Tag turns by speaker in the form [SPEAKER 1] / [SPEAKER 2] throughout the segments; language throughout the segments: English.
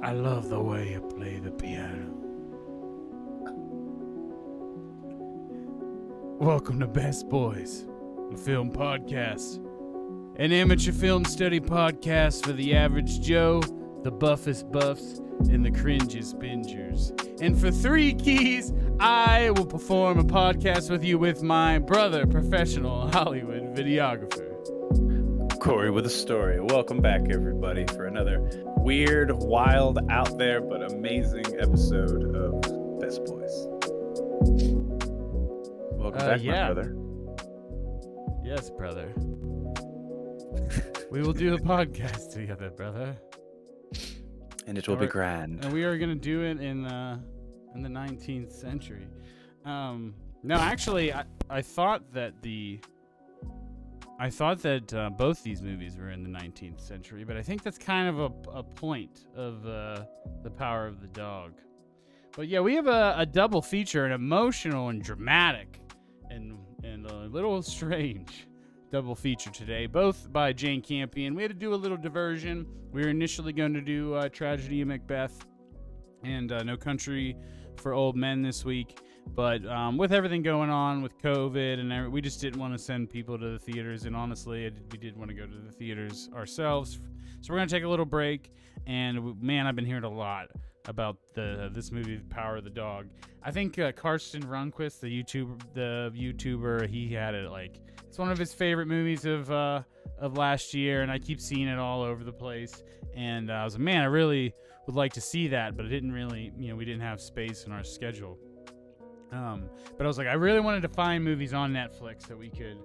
[SPEAKER 1] I love the way you play the piano. Welcome to Best Boys, a film podcast. An amateur film study podcast for the average Joe, the buffest buffs, and the cringest bingers. And for 3 keys, I will perform a podcast with you with my brother, professional Hollywood videographer.
[SPEAKER 2] Kory with a story. Welcome back, everybody, for another weird, wild, out there, but amazing episode of Best Boys. Welcome back, my brother.
[SPEAKER 1] Yes, brother. We will do a podcast together, brother.
[SPEAKER 2] And it will be grand.
[SPEAKER 1] And we are going to do it in the 19th century. No, actually, I thought that both these movies were in the 19th century, but I think that's kind of a point of the Power of the Dog. But yeah, we have a double feature, an emotional and dramatic and a little strange double feature today, both by Jane Campion. We had to do a little diversion. We were initially going to do Tragedy of Macbeth and No Country for Old Men this week. But with everything going on with COVID and we just didn't want to send people to the theaters. And honestly, we did want to go to the theaters ourselves. So we're going to take a little break. And man, I've been hearing a lot about this movie, Power of the Dog. I think Karsten Runquist, the YouTuber, he had it like it's one of his favorite movies of last year. And I keep seeing it all over the place. And I was like, man, I really would like to see that, but it didn't really, we didn't have space in our schedule. But I was like, I really wanted to find movies on Netflix that we could,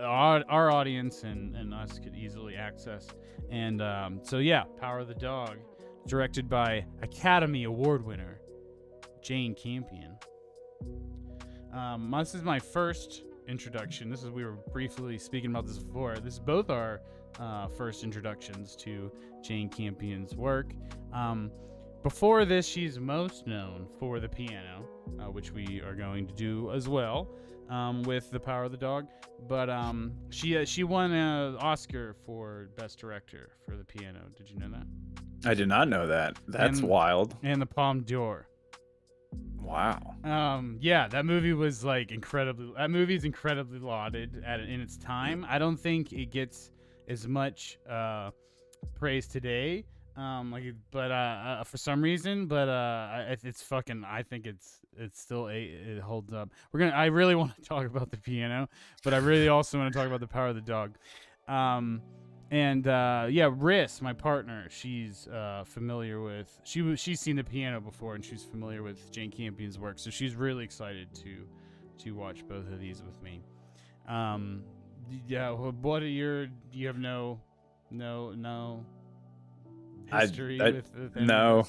[SPEAKER 1] our audience and us could easily access. And so yeah, Power of the Dog, directed by Academy Award winner Jane Campion. This is my first introduction. We were briefly speaking about this before. This is both our first introductions to Jane Campion's work. Before this, she's most known for the piano, which we are going to do as well with The Power of the Dog. But she won an Oscar for Best Director for the piano. Did you know that?
[SPEAKER 2] I did not know that. That's wild.
[SPEAKER 1] And the Palme d'Or.
[SPEAKER 2] Wow.
[SPEAKER 1] Yeah, that movie was like incredibly. That movie is incredibly lauded in its time. I don't think it gets as much praise today. For some reason, it's fucking. I think it's still it holds up. I really want to talk about the piano, but I really also want to talk about The Power of the Dog. Riss, my partner, she's familiar with. She's seen the piano before, and she's familiar with Jane Campion's work, so she's really excited to watch both of these with me. What are your? Do you have no history with
[SPEAKER 2] no,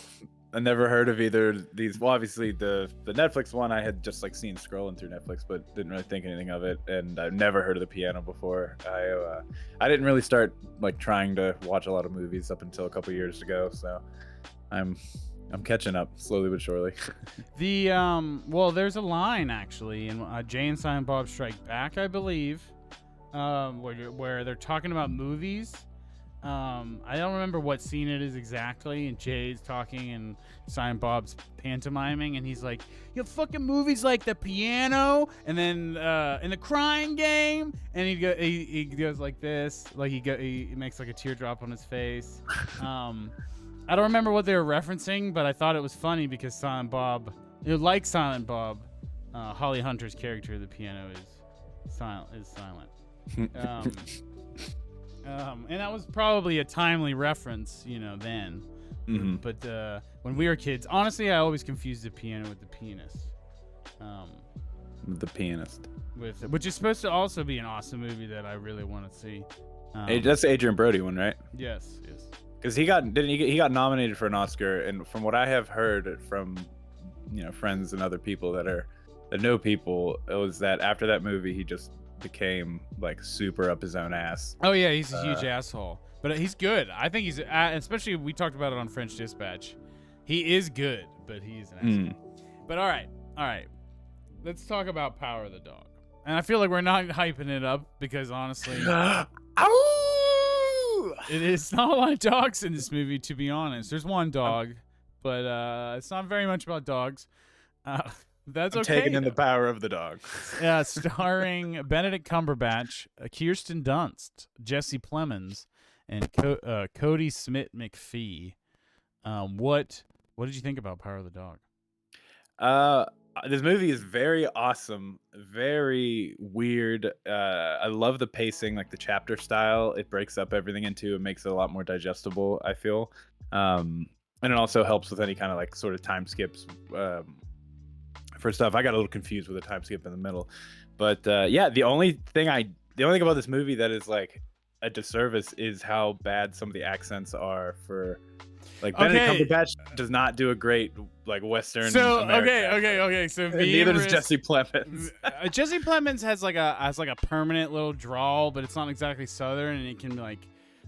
[SPEAKER 2] I never heard of either of these. Well, obviously the Netflix one I had just like seen scrolling through Netflix, but didn't really think anything of it. And I've never heard of the piano before. I didn't really start like trying to watch a lot of movies up until a couple years ago, so I'm catching up slowly but surely.
[SPEAKER 1] There's a line actually in Jay and Silent Bob Strike Back, I believe, where they're talking about movies. I don't remember what scene it is exactly, and Jay's talking and Silent Bob's pantomiming, and he's like, "You have fucking movies like The Piano, and then in The Crying Game," and he goes like this, like he makes like a teardrop on his face. I don't remember what they were referencing, but I thought it was funny because Silent Bob, Holly Hunter's character, the piano is silent. And that was probably a timely reference, then.
[SPEAKER 2] Mm-hmm.
[SPEAKER 1] But when we were kids, honestly, I always confused the piano with the pianist.
[SPEAKER 2] The Pianist.
[SPEAKER 1] Which is supposed to also be an awesome movie that I really want to see.
[SPEAKER 2] That's the Adrian Brody one, right?
[SPEAKER 1] Yes.
[SPEAKER 2] Because he got nominated for an Oscar, and from what I have heard from friends and other people that know people, it was that after that movie he just became like super up his own ass.
[SPEAKER 1] Oh yeah, he's a huge asshole, but he's good. I think he's especially we talked about it on French Dispatch. He is good, but he's an asshole. But all right, let's talk about Power of the Dog. And I feel like we're not hyping it up because honestly,
[SPEAKER 2] Ow!
[SPEAKER 1] it's not a lot of dogs in this movie, to be honest. There's one dog, but it's not very much about dogs. That's
[SPEAKER 2] I'm
[SPEAKER 1] okay.
[SPEAKER 2] taking in the
[SPEAKER 1] though.
[SPEAKER 2] power of the dog.
[SPEAKER 1] Yeah, starring Benedict Cumberbatch, Kirsten Dunst, Jesse Plemons, and Cody Smith McPhee. What did you think about Power of the Dog?
[SPEAKER 2] This movie is very awesome, very weird. I love the pacing, like the chapter style. It breaks up everything into and makes it a lot more digestible, I feel. And it also helps with any kind of like sort of time skips for stuff. I got a little confused with the time skip in the middle. But yeah, the only thing about this movie that is like a disservice is how bad some of the accents are for like Benedict Cumberbatch does not do a great like Western.
[SPEAKER 1] So
[SPEAKER 2] American
[SPEAKER 1] okay. So
[SPEAKER 2] and neither does Jesse Plemons.
[SPEAKER 1] Jesse Plemons has like a permanent little drawl, but it's not exactly Southern, and it can like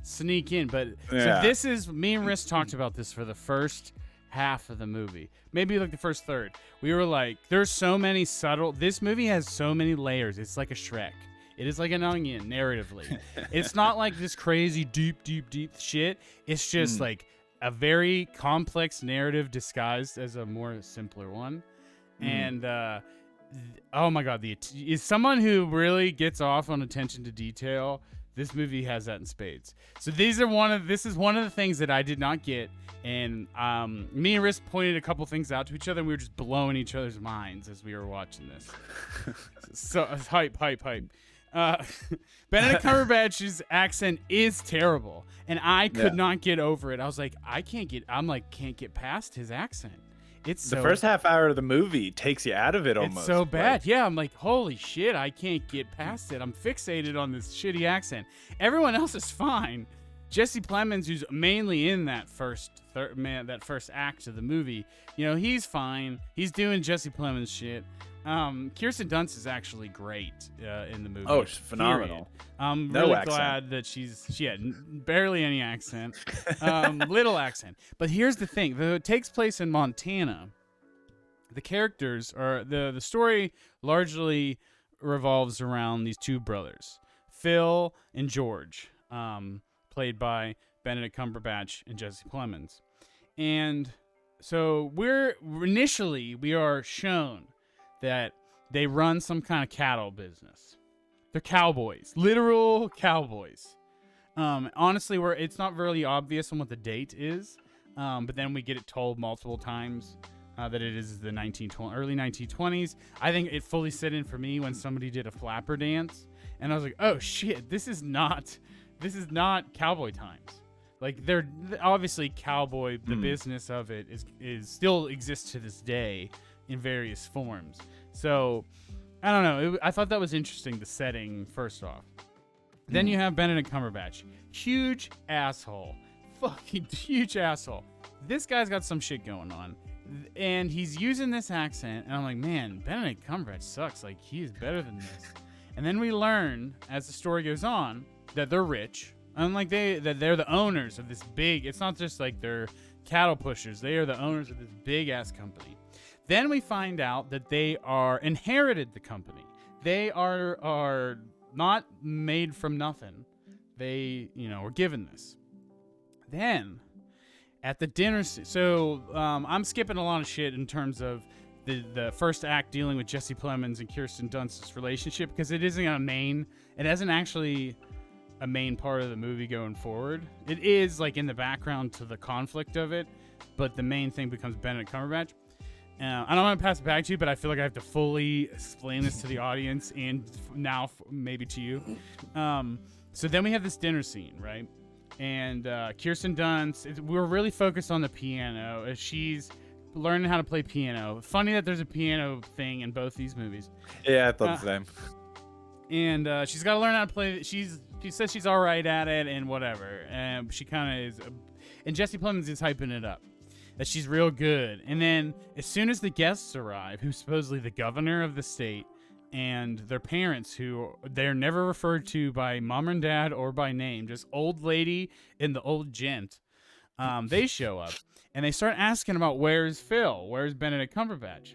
[SPEAKER 1] sneak in. But so this is me and Riss talked about this for the first half of the movie, maybe like the first third. We were like, there's so many subtle. This movie has so many layers. It's like a Shrek. It is like an onion narratively. It's not like this crazy deep shit. It's just like a very complex narrative disguised as a more simpler one. And oh my god, is someone who really gets off on attention to detail. This movie has that in spades. So this is one of the things that I did not get, and me and Riss pointed a couple things out to each other, and we were just blowing each other's minds as we were watching this. So hype. Benedict Cumberbatch's accent is terrible, and I could not get over it. I was like, can't get past his accent. It's
[SPEAKER 2] the first half hour of the movie takes you out of it almost.
[SPEAKER 1] It's so bad. Yeah, I'm like, holy shit, I can't get past it. I'm fixated on this shitty accent. Everyone else is fine. Jesse Plemons, who's mainly in that first act of the movie, he's fine. He's doing Jesse Plemons shit. Kirsten Dunst is actually great in the movie.
[SPEAKER 2] Oh, she's phenomenal.
[SPEAKER 1] I'm really glad that she had barely any accent, little accent. But here's the thing: though it takes place in Montana, the characters are the story largely revolves around these two brothers, Phil and George, played by Benedict Cumberbatch and Jesse Plemons, and so we are shown that they run some kind of cattle business. They're cowboys, literal cowboys. Honestly, it's not really obvious on what the date is, but then we get it told multiple times that it is the early 1920s. I think it fully set in for me when somebody did a flapper dance, and I was like, oh shit, this is not cowboy times. Like they're obviously cowboy. The business of it is still exists to this day in various forms. So, I don't know. I thought that was interesting, the setting, first off. Then you have Benedict Cumberbatch. Huge asshole. Fucking huge asshole. This guy's got some shit going on. And he's using this accent, and I'm like, man, Benedict Cumberbatch sucks. Like, he is better than this. And then we learn, as the story goes on, that they're rich. And like they're the owners of this big, it's not just like they're cattle pushers. They are the owners of this big-ass company. Then we find out that they inherited the company. They are not made from nothing. They, were given this. Then, at the dinner, so I'm skipping a lot of shit in terms of the first act dealing with Jesse Plemons and Kirsten Dunst's relationship because it isn't it isn't actually a main part of the movie going forward. It is like in the background to the conflict of it, but the main thing becomes Benedict Cumberbatch. I don't want to pass it back to you, but I feel like I have to fully explain this to the audience and now maybe to you. So then we have this dinner scene, right? And Kirsten Dunst, we're really focused on the piano. She's learning how to play piano. Funny that there's a piano thing in both these movies.
[SPEAKER 2] Yeah, I thought the same.
[SPEAKER 1] And she's got to learn how to play. She says she's all right at it and whatever. And she kind of is. And Jesse Plemons is hyping it up, that she's real good. And then as soon as the guests arrive, who's supposedly the governor of the state and their parents, who they're never referred to by mom and dad or by name, just old lady and the old gent, they show up and they start asking about where's Phil, where's Benedict Cumberbatch,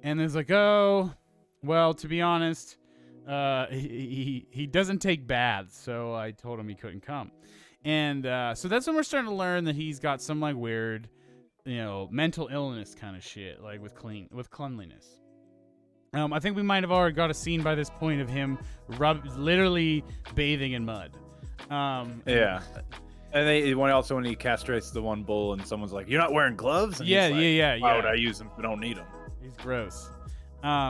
[SPEAKER 1] and there's like, oh, well, to be honest, he doesn't take baths, so I told him he couldn't come. And so that's when we're starting to learn that he's got some like weird, mental illness kind of shit, like with cleanliness. I think we might have already got a scene by this point of him literally bathing in mud.
[SPEAKER 2] Yeah. And when he castrates the one bull and someone's like, "You're not wearing gloves?" And
[SPEAKER 1] Yeah,
[SPEAKER 2] he's like, Why
[SPEAKER 1] yeah.
[SPEAKER 2] would I use them? I don't need them.
[SPEAKER 1] He's gross.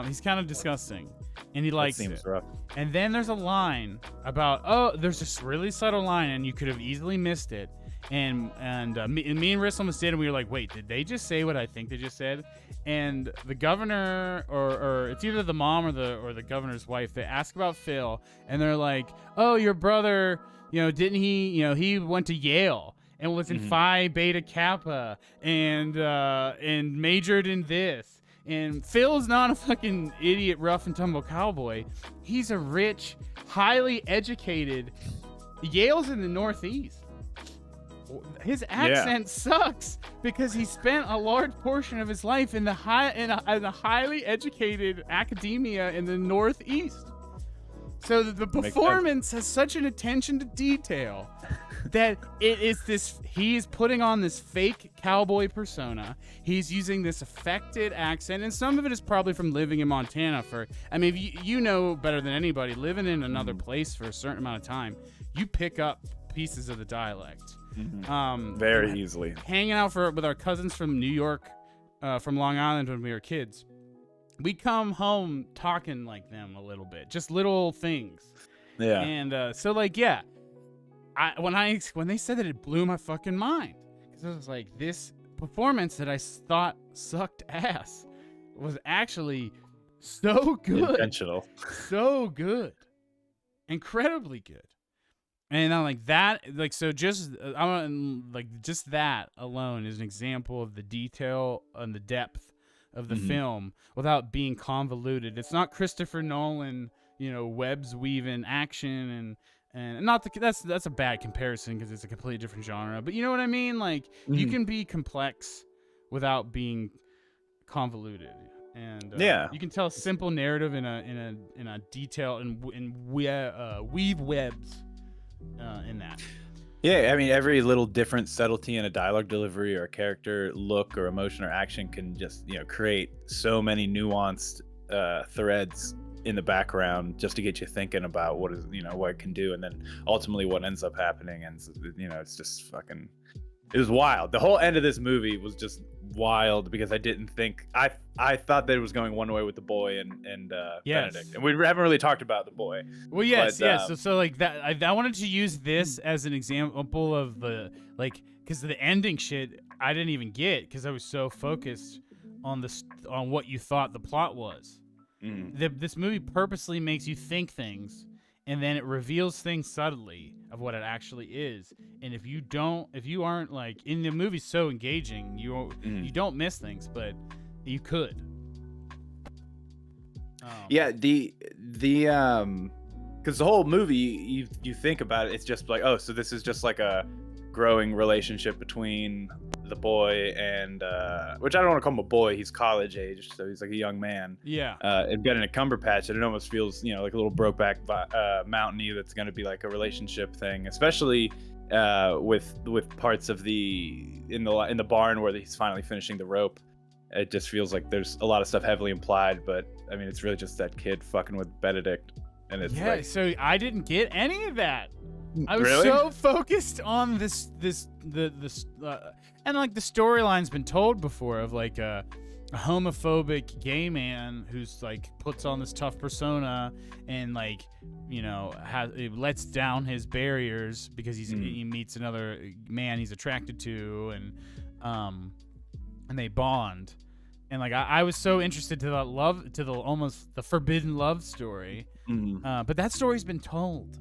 [SPEAKER 1] He's kind of disgusting, and he likes
[SPEAKER 2] seems
[SPEAKER 1] it.
[SPEAKER 2] rough.
[SPEAKER 1] And then there's a line about there's this really subtle line, and you could have easily missed it. And me and Riss almost did, and we were like, wait, did they just say what I think they just said? And the governor, or it's either the mom or the governor's wife, they ask about Phil, and they're like, oh, your brother, didn't he, he went to Yale and was in Phi Beta Kappa and majored in this. And Phil's not a fucking idiot, rough and tumble cowboy. He's a rich, highly educated. Yale's in the Northeast. His accent sucks because he spent a large portion of his life in a highly educated academia in the Northeast. So the performance has such an attention to detail that he's putting on this fake cowboy persona. He's using this affected accent, and some of it is probably from living in Montana you know better than anybody, living in another place for a certain amount of time, you pick up pieces of the dialect.
[SPEAKER 2] Very easily.
[SPEAKER 1] Hanging out with our cousins from New York, from Long Island when we were kids, we come home talking like them a little bit, just little things.
[SPEAKER 2] Yeah.
[SPEAKER 1] And so like, yeah, when they said that, it blew my fucking mind, because I was like, this performance that I thought sucked ass was actually so good.
[SPEAKER 2] Intentional.
[SPEAKER 1] So good. Incredibly good. And I'm like that, like, so just just that alone is an example of the detail and the depth of the film without being convoluted. It's not Christopher Nolan, webs weaving action and not that's a bad comparison because it's a completely different genre. But you know what I mean? Like you can be complex without being convoluted. And you can tell a simple narrative in a detail and weave webs. In that.
[SPEAKER 2] Yeah, I mean, every little different subtlety in a dialogue delivery or a character look or emotion or action can just, create so many nuanced threads in the background just to get you thinking about what it can do, and then ultimately what ends up happening. And it's just fucking, it was wild. The whole end of this movie was just wild because I didn't think I thought that it was going one way with the boy and
[SPEAKER 1] yes.
[SPEAKER 2] Benedict, and we haven't really talked about the boy.
[SPEAKER 1] Well, yes, yes. So like that, I wanted to use this as an example of the because the ending shit I didn't even get because I was so focused on what you thought the plot was. This movie purposely makes you think things, and then it reveals things subtly of what it actually is. And if you aren't like in the movie's so engaging, you don't miss things, but you could.
[SPEAKER 2] Yeah, the because the whole movie, you think about it, it's just like, oh, so this is just like a growing relationship between the boy and which I don't want to call him a boy, he's college age, so he's like a young man.
[SPEAKER 1] Yeah.
[SPEAKER 2] And getting a Cumberpatch, and it almost feels like a little Brokeback Mountain-y that's going to be like a relationship thing, especially with parts of in the barn where he's finally finishing the rope. It just feels like there's a lot of stuff heavily implied, but I mean, it's really just that kid fucking with Benedict, and it's
[SPEAKER 1] so I didn't get any of that. I was
[SPEAKER 2] really?
[SPEAKER 1] so focused on this and like the storyline's been told before of like a homophobic gay man who's like puts on this tough persona and like lets down his barriers because he meets another man he's attracted to, and they bond. And like I was so interested to the almost the forbidden love story, but that story's been told.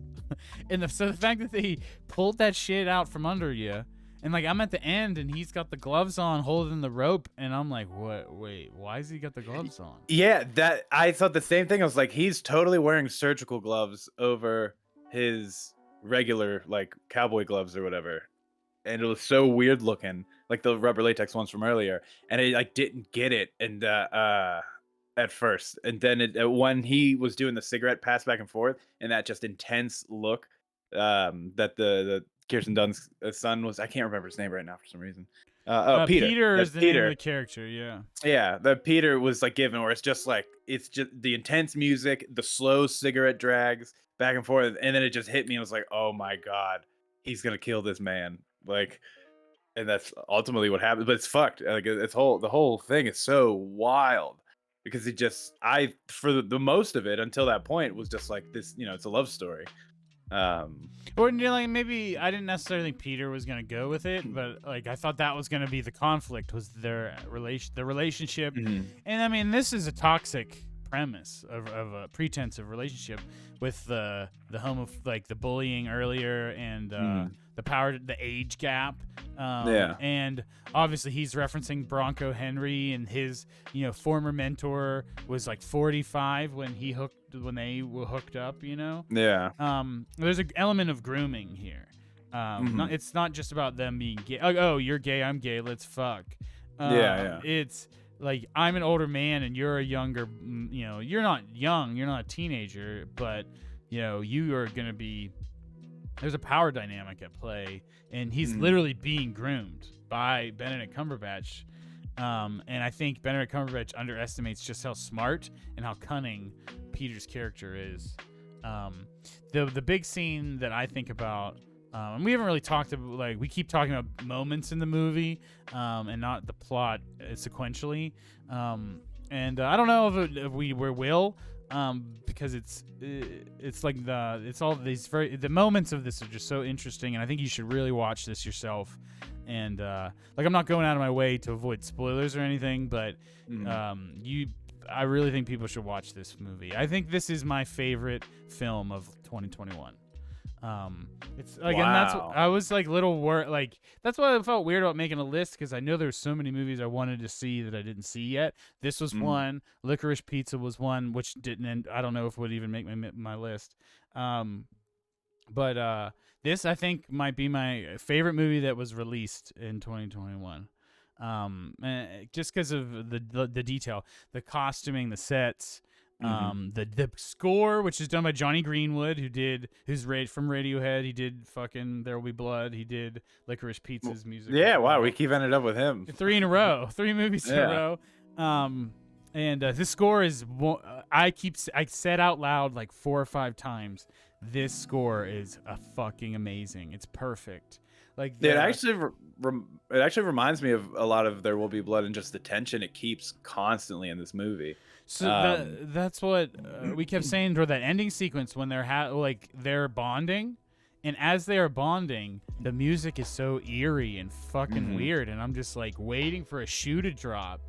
[SPEAKER 1] And so the fact that they pulled that shit out from under you, and like I'm at the end and he's got the gloves on holding the rope, and I'm like, what? Wait, why has he got the gloves on?
[SPEAKER 2] Yeah, that I thought the same thing. I was like, he's totally wearing surgical gloves over his regular like cowboy gloves or whatever, and it was so weird looking, like the rubber latex ones from earlier, and I like didn't get it, and at first, and then when he was doing the cigarette pass back and forth, and that just intense look, that the Kirsten Dunst's son was. I can't remember his name right now for some reason. Peter.
[SPEAKER 1] Peter is
[SPEAKER 2] That's
[SPEAKER 1] the name of
[SPEAKER 2] Peter.
[SPEAKER 1] the character. Yeah.
[SPEAKER 2] Yeah, the Peter was like given, where it's just the intense music, the slow cigarette drags back and forth, and then it just hit me. And I was like, oh my god, he's gonna kill this man. Like, and that's ultimately what happened. But it's fucked. Like, the whole thing is so wild because for the most of it until that point was just like this. It's a love story.
[SPEAKER 1] Or like maybe I didn't necessarily think Peter was gonna go with it, but like I thought that was gonna be the conflict, was their relationship.
[SPEAKER 2] Mhm.
[SPEAKER 1] And I mean, this is a toxic premise of a pretense of relationship with the like the bullying earlier and the age gap. And obviously he's referencing Bronco Henry, and his former mentor was like 45 when they were hooked up. There's an element of grooming here. It's not just about them being gay. Oh, you're gay, I'm gay, let's fuck. It's like, I'm an older man and you're a younger, you're not young, you're not a teenager, but you are gonna be. There's a power dynamic at play, and he's literally being groomed by Benedict Cumberbatch. And I think Benedict Cumberbatch underestimates just how smart and how cunning Peter's character is. The big scene that I think about, and we haven't really talked about, like, we keep talking about moments in the movie, and not the plot sequentially. And I don't know if we will. Because it's like all these the moments of this are just so interesting, and I think you should really watch this yourself. And like, I'm not going out of my way to avoid spoilers or anything, but I really think people should watch this movie. I think this is my favorite film of 2021. It's like, and that's what I was like that's why I felt weird about making a list, because I know there's so many movies I wanted to see that I didn't see yet. This was one. Licorice Pizza was one, which didn't end. I don't know if it would even make my list. But this, I think, might be my favorite movie that was released in 2021. Just because of the detail, the costuming, the sets. The score, which is done by Johnny Greenwood, who's from Radiohead. He did fucking There Will Be Blood. He did Licorice Pizza's music.
[SPEAKER 2] Yeah, wow, we keep ended up with him.
[SPEAKER 1] 3 in a row, 3 movies in a row. And this score is, I said out loud like 4 or 5 times, this score is fucking amazing. It's perfect. Like,
[SPEAKER 2] it actually reminds me of a lot of There Will Be Blood, and just the tension it keeps constantly in this movie.
[SPEAKER 1] So that's what we kept saying toward that ending sequence, when they're bonding, and as they are bonding, the music is so eerie and fucking weird, and I'm just like waiting for a shoe to drop,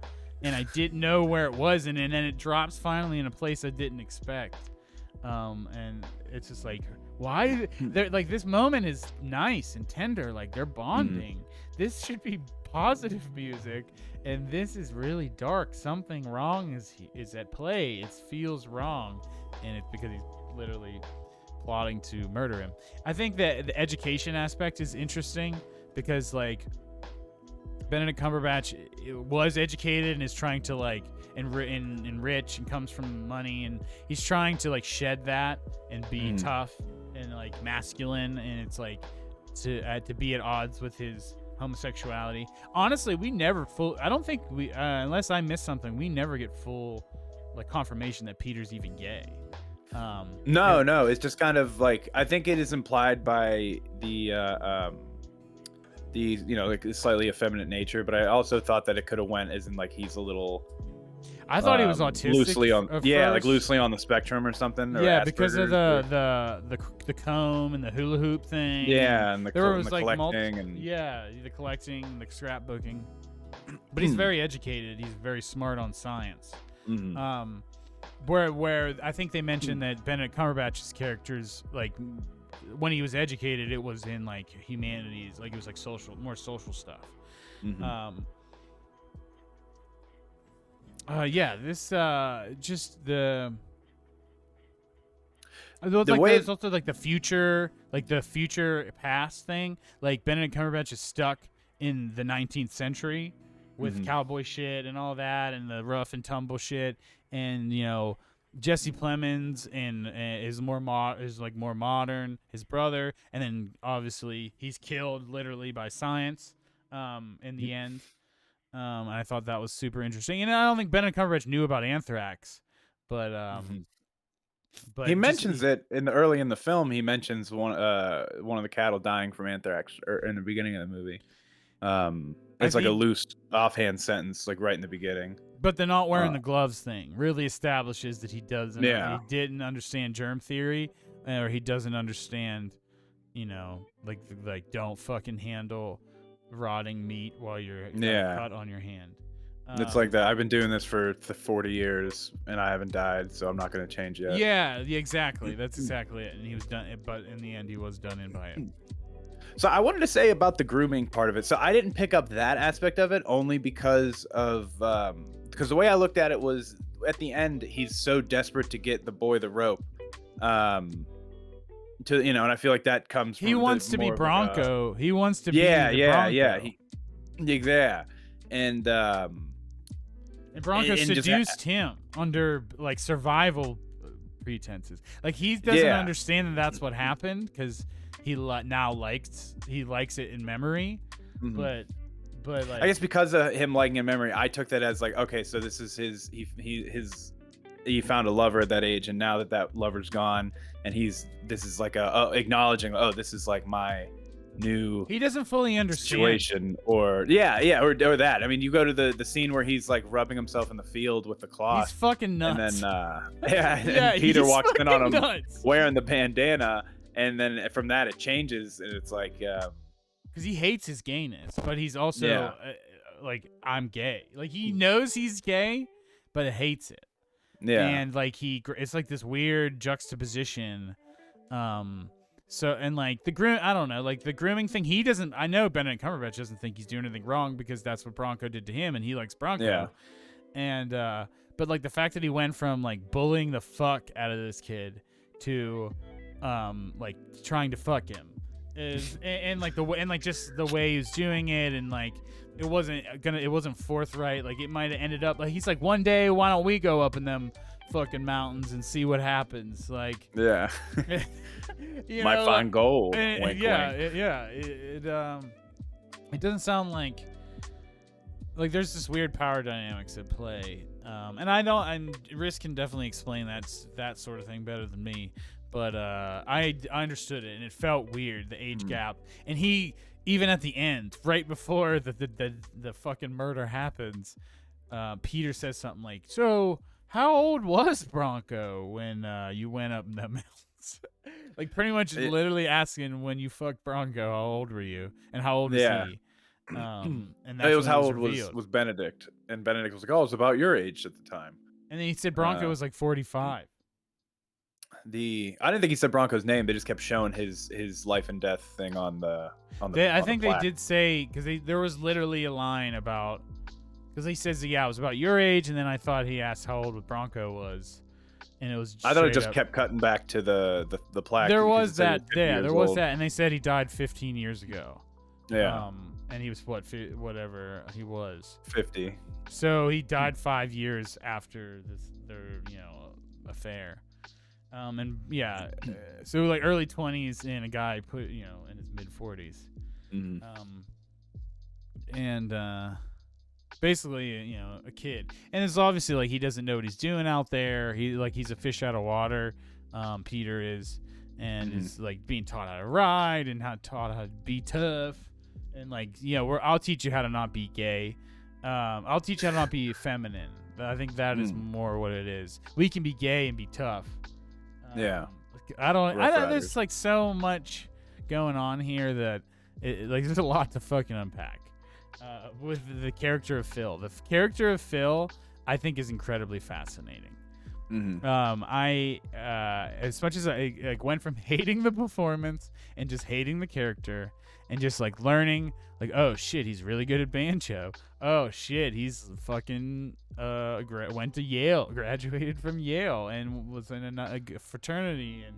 [SPEAKER 1] and I didn't know where it was, and then it drops finally in a place I didn't expect. And it's just like, why? They're like, this moment is nice and tender, like they're bonding. This should be positive music, and this is really dark. Something wrong is at play. It feels wrong, and it's because he's literally plotting to murder him. I think that the education aspect is interesting, because like Benedict Cumberbatch was educated and is trying to like enrich, and comes from money, and he's trying to like shed that and be tough and like masculine, and it's like to be at odds with his homosexuality. Honestly, we never I don't think we unless I missed something, we never get full like confirmation that Peter's even gay.
[SPEAKER 2] No, it's just kind of like, I think it is implied by the like slightly effeminate nature, but I also thought that it could have went as in like he's a little.
[SPEAKER 1] I thought he was autistic.
[SPEAKER 2] Loosely on the spectrum or something. Or
[SPEAKER 1] yeah, because of the comb and the hula hoop thing.
[SPEAKER 2] Yeah, and the
[SPEAKER 1] collecting the collecting, the scrapbooking. But he's very educated. He's very smart on science. Where I think they mentioned that Benedict Cumberbatch's characters, like when he was educated, it was in like humanities, like it was like more social stuff. This just the way there's also like the future past thing. Like Benedict Cumberbatch is stuck in the 19th century, with cowboy shit and all that, and the rough and tumble shit, and Jesse Plemons is more more modern, his brother, and then obviously he's killed literally by science in the end. And I thought that was super interesting. And I don't think Benedict Cumberbatch knew about anthrax, but
[SPEAKER 2] he mentions it early in the film. He mentions one of the cattle dying from anthrax in the beginning of the movie. It's like a loose offhand sentence, like right in the beginning.
[SPEAKER 1] But the not wearing the gloves thing really establishes that he doesn't.
[SPEAKER 2] Yeah.
[SPEAKER 1] He didn't understand germ theory, or he doesn't understand, like don't fucking handle rotting meat while you're cut on your hand.
[SPEAKER 2] It's like that. I've been doing this for 40 years and I haven't died, so I'm not going to change yet.
[SPEAKER 1] Yeah, exactly. That's exactly it. And he was done, but in the end, he was done in by it.
[SPEAKER 2] So I wanted to say about the grooming part of it. So I didn't pick up that aspect of it only because of because the way I looked at it was at the end he's so desperate to get the boy the rope, and I feel like that comes from
[SPEAKER 1] he wants to be Bronco. He wants to be
[SPEAKER 2] Bronco.
[SPEAKER 1] And Bronco seduced him under like survival pretenses. Like he doesn't understand that that's what happened because he likes it in memory, but like,
[SPEAKER 2] I guess because of him liking in memory, I took that as like, okay, so this is he found a lover at that age, and now that lover's gone, and this is like acknowledging, this is like my new
[SPEAKER 1] he doesn't fully understand
[SPEAKER 2] situation, or that. I mean, you go to the scene where he's like rubbing himself in the field with the cloth.
[SPEAKER 1] He's fucking nuts.
[SPEAKER 2] And then and Peter walks in on him wearing the bandana, and then from that it changes, and it's like
[SPEAKER 1] because he hates his gayness, but he's also like, I'm gay. Like he knows he's gay, but hates it.
[SPEAKER 2] Yeah.
[SPEAKER 1] And like it's like this weird juxtaposition. So, and like I don't know, like the grooming thing, I know Benedict Cumberbatch doesn't think he's doing anything wrong because that's what Bronco did to him, and he likes Bronco.
[SPEAKER 2] Yeah.
[SPEAKER 1] And but like the fact that he went from like bullying the fuck out of this kid to like trying to fuck him is and like just the way he was doing it, and like it wasn't forthright. Like it might have ended up like he's like, one day why don't we go up in them fucking mountains and see what happens, like
[SPEAKER 2] might find gold. Wink, wink.
[SPEAKER 1] It doesn't sound like there's this weird power dynamics at play, and Riz can definitely explain that sort of thing better than me, but I understood it, and it felt weird, the age gap, and he even at the end, right before the fucking murder happens, Peter says something like, so how old was Bronco when you went up in the mountains? Like pretty much literally asking, when you fucked Bronco, how old were you? And how old is he? And that's
[SPEAKER 2] it was how old
[SPEAKER 1] revealed.
[SPEAKER 2] was Benedict. And Benedict was like, it was about your age at the time.
[SPEAKER 1] And then he said Bronco was like 45.
[SPEAKER 2] I didn't think he said Bronco's name. They just kept showing his life and death thing on the
[SPEAKER 1] I think they did say, because there was literally a line about, because he says, it was about your age, and then I thought he asked how old Bronco was, and it was.
[SPEAKER 2] I thought it just kept cutting back to the plaque.
[SPEAKER 1] There was that, and they said he died 15 years ago.
[SPEAKER 2] Yeah.
[SPEAKER 1] And he was whatever he was.
[SPEAKER 2] 50.
[SPEAKER 1] So he died 5 years after their affair. So like early 20s, and a guy put in his mid 40s. Basically, a kid, and it's obviously like he doesn't know what he's doing out there. He's a fish out of water. Peter is, and is like being taught how to ride and taught how to be tough, and like I'll teach you how to not be gay. I'll teach you how to not be feminine. I think that is more what it is. We can be gay and be tough. There's like so much going on here that there's a lot to fucking unpack. With the character of Phil. The character of Phil, I think, is incredibly fascinating. As much as I went from hating the performance and just hating the character and just like learning, like, oh shit, he's really good at banjo. Oh shit, he's fucking went to Yale, graduated from Yale, and was in a fraternity, and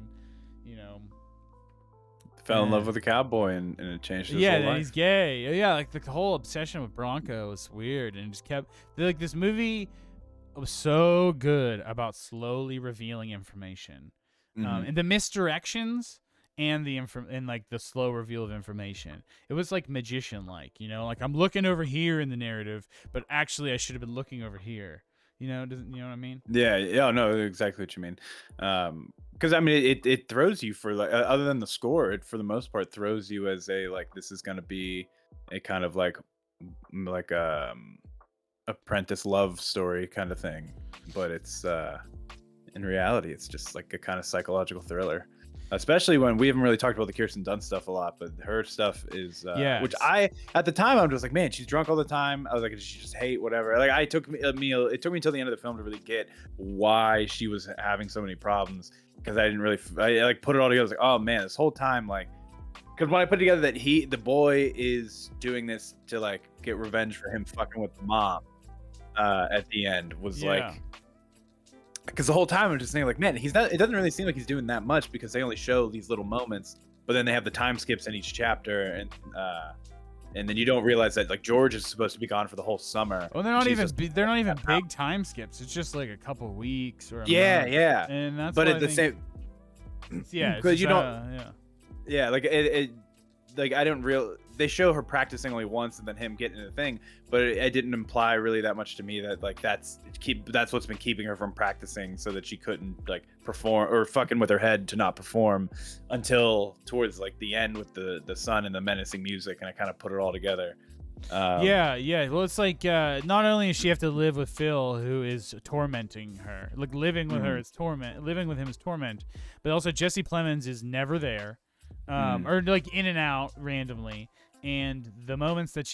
[SPEAKER 2] Fell in love with a cowboy and it changed his
[SPEAKER 1] yeah,
[SPEAKER 2] whole
[SPEAKER 1] and
[SPEAKER 2] life.
[SPEAKER 1] he's gay. Yeah, like the whole obsession with Bronco was weird, and it just kept like this movie was so good about slowly revealing information, and the misdirections and and like the slow reveal of information. It was like magician like, like I'm looking over here in the narrative, but actually I should have been looking over here. Doesn't you know what I mean?
[SPEAKER 2] Yeah, yeah, no, exactly what you mean. Because I mean, it throws you for like other than the score, it for the most part throws you as a like this is gonna be a kind of like apprentice love story kind of thing, but it's in reality it's just like a kind of psychological thriller. Especially when we haven't really talked about the Kirsten Dunst stuff a lot, but her stuff is, which I at the time I'm just like, man, she's drunk all the time. I was like, does she just hate whatever? Like, it took me until the end of the film to really get why she was having so many problems because I didn't really, I like put it all together. I was like, oh man, this whole time, like, because when I put together that the boy is doing this to like get revenge for him fucking with the mom, at the end was like. Because the whole time I'm just saying, like, man, he's not. It doesn't really seem like he's doing that much because they only show these little moments, but then they have the time skips in each chapter, and then you don't realize that like George is supposed to be gone for the whole summer.
[SPEAKER 1] Well, they're not even big time skips. It's just like a couple weeks or a month.
[SPEAKER 2] Yeah.
[SPEAKER 1] And that's
[SPEAKER 2] but
[SPEAKER 1] what
[SPEAKER 2] at the same,
[SPEAKER 1] yeah,
[SPEAKER 2] because you don't, like it like I don't they show her practicing only once and then him getting in the thing, but it didn't imply really that much to me that like that's what's been keeping her from practicing so that she couldn't like perform or fucking with her head to not perform until towards like the end with the sun and the menacing music, and I kind of put it all together.
[SPEAKER 1] Yeah. Well, it's like not only does she have to live with Phil, who is tormenting her, like living with her is torment, living with him is torment, but also Jesse Plemons is never there, or like in and out randomly. And the moments that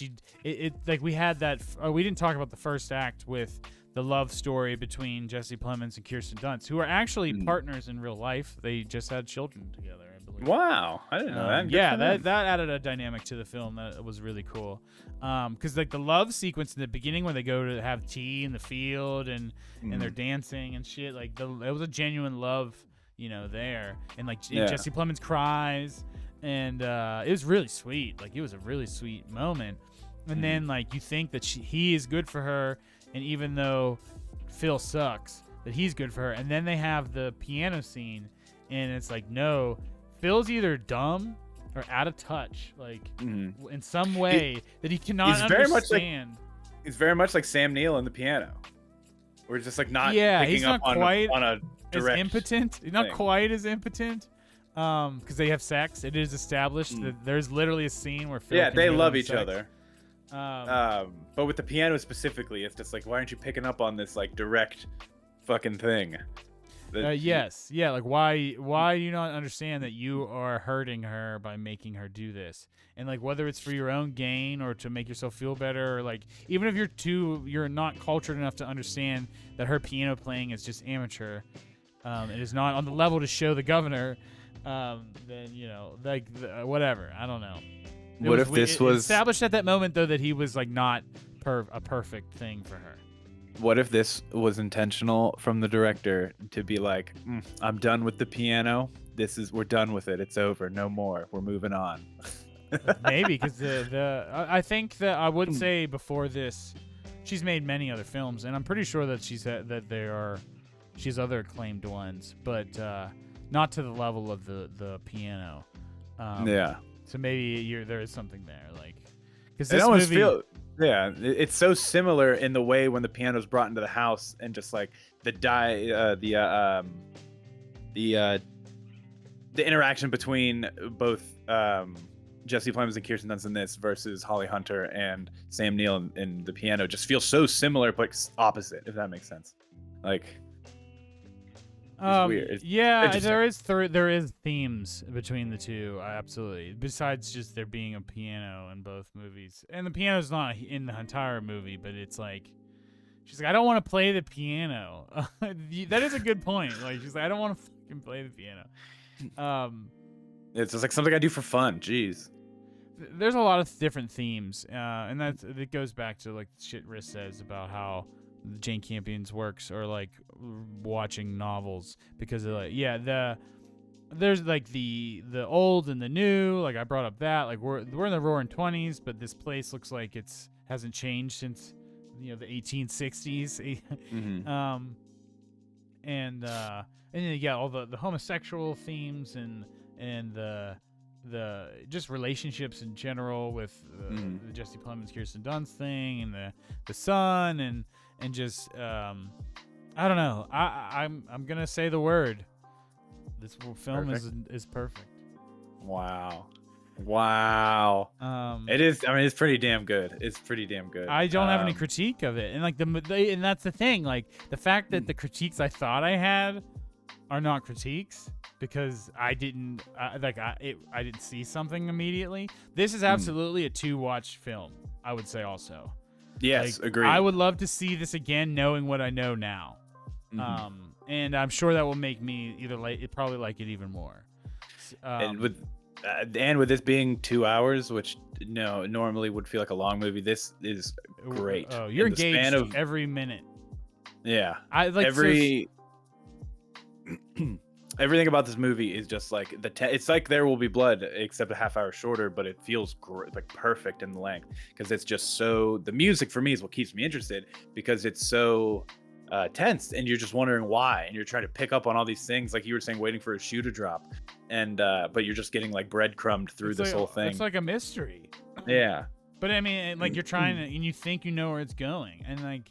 [SPEAKER 1] like we had that, we didn't talk about the first act with the love story between Jesse Plemons and Kirsten Dunst, who are actually partners in real life. They just had children together, I believe.
[SPEAKER 2] Wow, I didn't know that.
[SPEAKER 1] Yeah, that added a dynamic to the film that was really cool. Because like the love sequence in the beginning when they go to have tea in the field and they're dancing and shit, like it was a genuine love, there. And like Jesse Plemons cries. And it was really sweet. Like, it was a really sweet moment. And then, like, you think that he is good for her, and even though Phil sucks, that he's good for her. And then they have the piano scene, and it's like, no, Phil's either dumb or out of touch, like, in some way that he cannot understand.
[SPEAKER 2] He's very much like Sam Neill in the piano. We're just, like, not
[SPEAKER 1] he's
[SPEAKER 2] picking
[SPEAKER 1] not
[SPEAKER 2] up
[SPEAKER 1] quite
[SPEAKER 2] on a direct
[SPEAKER 1] as impotent. He's not
[SPEAKER 2] thing.
[SPEAKER 1] quite as impotent. Because they have sex. It is established that there's literally a scene where Phil
[SPEAKER 2] they love
[SPEAKER 1] have
[SPEAKER 2] each
[SPEAKER 1] sex.
[SPEAKER 2] other. But with the piano specifically, it's just like, why aren't you picking up on this like direct fucking thing?
[SPEAKER 1] Yes, yeah. Like, why do you not understand that you are hurting her by making her do this? And like, whether it's for your own gain or to make yourself feel better, or like, even if you're not cultured enough to understand that her piano playing is just amateur, it is not on the level to show the governor. Then whatever. I don't know. It was established at that moment though that he was like not a perfect thing for her.
[SPEAKER 2] What if this was intentional from the director to be like, I'm done with the piano. We're done with it. It's over. No more. We're moving on.
[SPEAKER 1] Maybe because I think that I would say before this, she's made many other films, and I'm pretty sure that she's other acclaimed ones, but. Not to the level of the piano. So maybe there is something there, like because this movie.
[SPEAKER 2] It's so similar in the way when the piano's brought into the house and just like the interaction between both Jesse Plemons and Kirsten Dunst in this versus Holly Hunter and Sam Neill in the piano just feels so similar but opposite, if that makes sense. Like. It's weird.
[SPEAKER 1] There is themes between the two, absolutely. Besides just there being a piano in both movies, and the piano's not in the entire movie, but it's like she's like, I don't want to play the piano. That is a good point. Like she's like, I don't want to fucking play the piano.
[SPEAKER 2] It's just like something I do for fun. Jeez.
[SPEAKER 1] There's a lot of different themes, and it goes back to like shit Riss says about how Jane Campion's works or like watching novels because of like there's like the old and the new. Like I brought up that. Like we're in the Roaring '20s, but this place looks like it's hasn't changed since the 1860s. And then you got all the homosexual themes and the just relationships in general with the Jesse Plemons, Kirsten Dunst thing, and the son, and just I don't know. I'm gonna say the word. This film is perfect.
[SPEAKER 2] Wow.
[SPEAKER 1] It
[SPEAKER 2] is. I mean, it's pretty damn good. It's pretty damn good.
[SPEAKER 1] I don't have any critique of it, and like and that's the thing. Like the fact that the critiques I thought I had are not critiques because I didn't I didn't see something immediately. This is absolutely a 2-watch film. I would say also.
[SPEAKER 2] Yes,
[SPEAKER 1] like,
[SPEAKER 2] agreed.
[SPEAKER 1] I would love to see this again, knowing what I know now. And I'm sure that will make me probably like it even more.
[SPEAKER 2] And with this being 2 hours, which normally would feel like a long movie, this is great.
[SPEAKER 1] Oh, you're engaged every minute.
[SPEAKER 2] Yeah,
[SPEAKER 1] I like
[SPEAKER 2] everything about this movie is just like it's like There Will Be Blood, except a half hour shorter, but it feels like perfect in the length because it's just so. The music for me is what keeps me interested because it's so tense, and you're just wondering why, and you're trying to pick up on all these things, like you were saying, waiting for a shoe to drop, and but you're just geting like breadcrumbed through this whole thing.
[SPEAKER 1] It's like a mystery.
[SPEAKER 2] Yeah.
[SPEAKER 1] But I mean, like you're trying to, and you think you know where it's going, and like,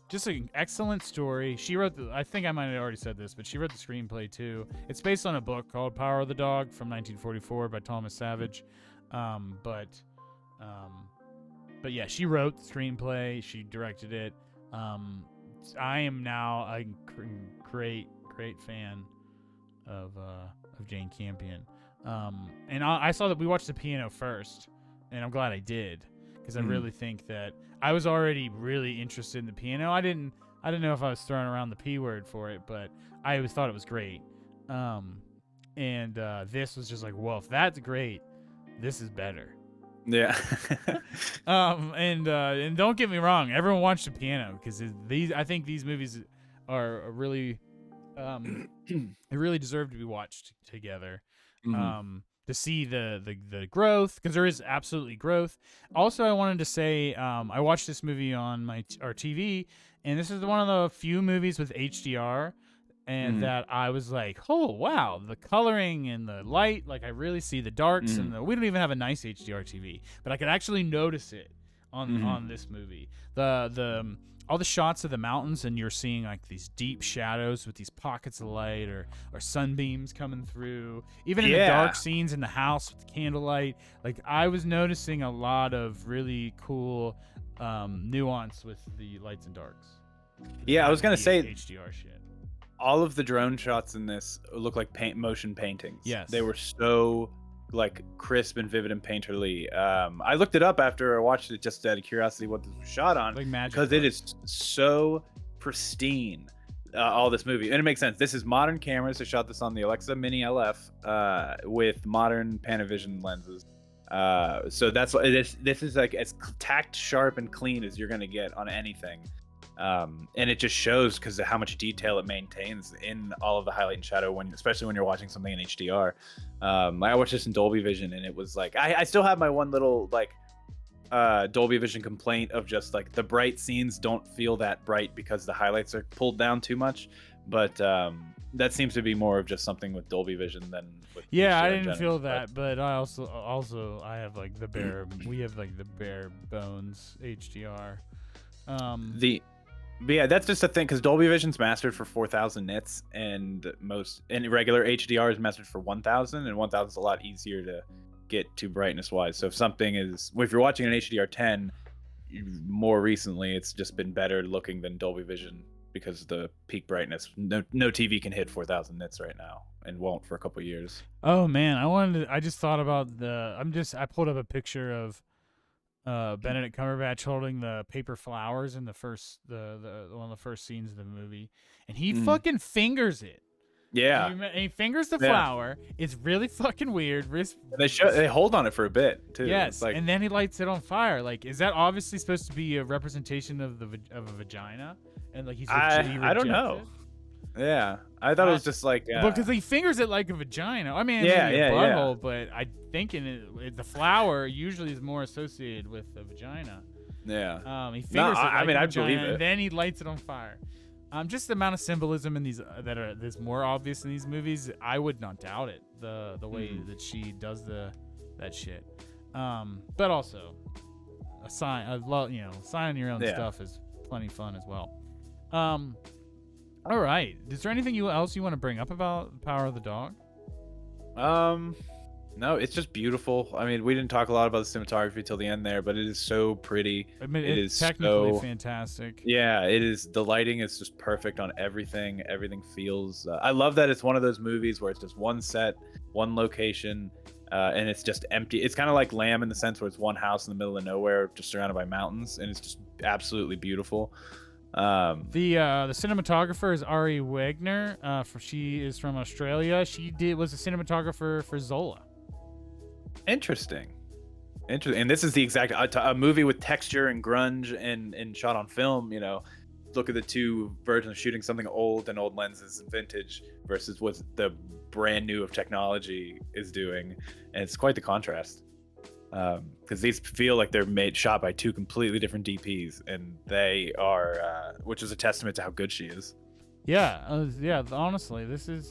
[SPEAKER 1] just an excellent story. She wrote I think I might have already said this, but she wrote the screenplay too. It's based on a book called Power of the Dog from 1944 by Thomas Savage. But yeah, she wrote the screenplay. She directed it. I am now a great fan of Jane Campion. And I saw that we watched The Piano first, and I'm glad I did because I really think that I was already really interested in The Piano. I didn't know if I was throwing around the P word for it, but I always thought it was great. And this was just like, well, if that's great, this is better.
[SPEAKER 2] Yeah.
[SPEAKER 1] And don't get me wrong, everyone watched The Piano because I think these movies are really they really deserve to be watched together. To see the growth, because there is absolutely growth. Also, I wanted to say I watched this movie on our TV, and this is one of the few movies with HDR, and that I was like, oh wow, the coloring and the light, like I really see the darks, and we don't even have a nice HDR TV, but I could actually notice it on this movie. The all the shots of the mountains, and you're seeing like these deep shadows with these pockets of light or sunbeams coming through. Even in the dark scenes in the house with the candlelight, like I was noticing a lot of really cool nuance with the lights and darks.
[SPEAKER 2] Yeah, I was gonna say
[SPEAKER 1] HDR shit.
[SPEAKER 2] All of the drone shots in this look like motion paintings.
[SPEAKER 1] Yes,
[SPEAKER 2] they were so like crisp and vivid and painterly. I looked it up after I watched it just out of curiosity what this was shot on,
[SPEAKER 1] like magic,
[SPEAKER 2] because it is so pristine. All this movie, and it makes sense. This is modern cameras. They shot this on the Alexa Mini LF with modern Panavision lenses. So that's what this is, like as tacked, sharp, and clean as you're gonna get on anything. And it just shows because of how much detail it maintains in all of the highlight and shadow, especially when you're watching something in HDR. I watched this in Dolby Vision, and it was like I still have my one little like Dolby Vision complaint of just like the bright scenes don't feel that bright because the highlights are pulled down too much. But that seems to be more of just something with Dolby Vision than with
[SPEAKER 1] I didn't feel that, but I also I have like we have like the bare bones HDR.
[SPEAKER 2] But yeah, that's just a thing because Dolby Vision's mastered for 4,000 nits, and regular HDR is mastered for 1,000, and 1,000 is a lot easier to get to brightness wise. So if you're watching an HDR10, more recently it's just been better looking than Dolby Vision because of the peak brightness. No TV can hit 4,000 nits right now, and won't for a couple years.
[SPEAKER 1] Oh man, I just thought about I pulled up a picture of Benedict Cumberbatch holding the paper flowers in the first the one of the first scenes of the movie, and he fucking fingers it.
[SPEAKER 2] Yeah,
[SPEAKER 1] and he fingers the flower. It's really fucking weird.
[SPEAKER 2] They hold on it for a bit too.
[SPEAKER 1] Yes, and then he lights it on fire. Like, is that obviously supposed to be a representation of a vagina? And like I
[SPEAKER 2] don't know. Yeah, I thought it was just like
[SPEAKER 1] because he fingers it like a vagina. I mean,
[SPEAKER 2] yeah,
[SPEAKER 1] maybe a
[SPEAKER 2] yeah,
[SPEAKER 1] butthole, but I think the flower usually is more associated with the vagina.
[SPEAKER 2] yeah.
[SPEAKER 1] He
[SPEAKER 2] No,
[SPEAKER 1] fingers it like
[SPEAKER 2] I mean,
[SPEAKER 1] a
[SPEAKER 2] I
[SPEAKER 1] vagina,
[SPEAKER 2] believe it.
[SPEAKER 1] and then he lights it on fire. Just the amount of symbolism in these that's more obvious in these movies. I would not doubt it. The way that she does that shit. But also a sign. I love signing your own stuff is plenty fun as well. All right. Is there anything else you want to bring up about the Power of the Dog?
[SPEAKER 2] No, it's just beautiful. I mean, we didn't talk a lot about the cinematography till the end there, but it is so pretty.
[SPEAKER 1] I mean,
[SPEAKER 2] it
[SPEAKER 1] it's
[SPEAKER 2] is
[SPEAKER 1] technically
[SPEAKER 2] so
[SPEAKER 1] fantastic.
[SPEAKER 2] Yeah, it is. The lighting is just perfect on everything. Everything feels. I love that it's one of those movies where it's just one set, one location, and it's just empty. It's kind of like Lamb in the sense where it's one house in the middle of nowhere, just surrounded by mountains, and it's just absolutely beautiful.
[SPEAKER 1] The cinematographer is Ari Wagner. She is from Australia. She was a cinematographer for Zola.
[SPEAKER 2] Interesting. And this is the exact a movie with texture and grunge and shot on film. Look at the two versions of shooting something old and old lenses and vintage versus what the brand new of technology is doing, and it's quite the contrast. Because these feel like they're shot by two completely different DPs, and they are, which is a testament to how good she is.
[SPEAKER 1] Yeah, yeah. Honestly, this is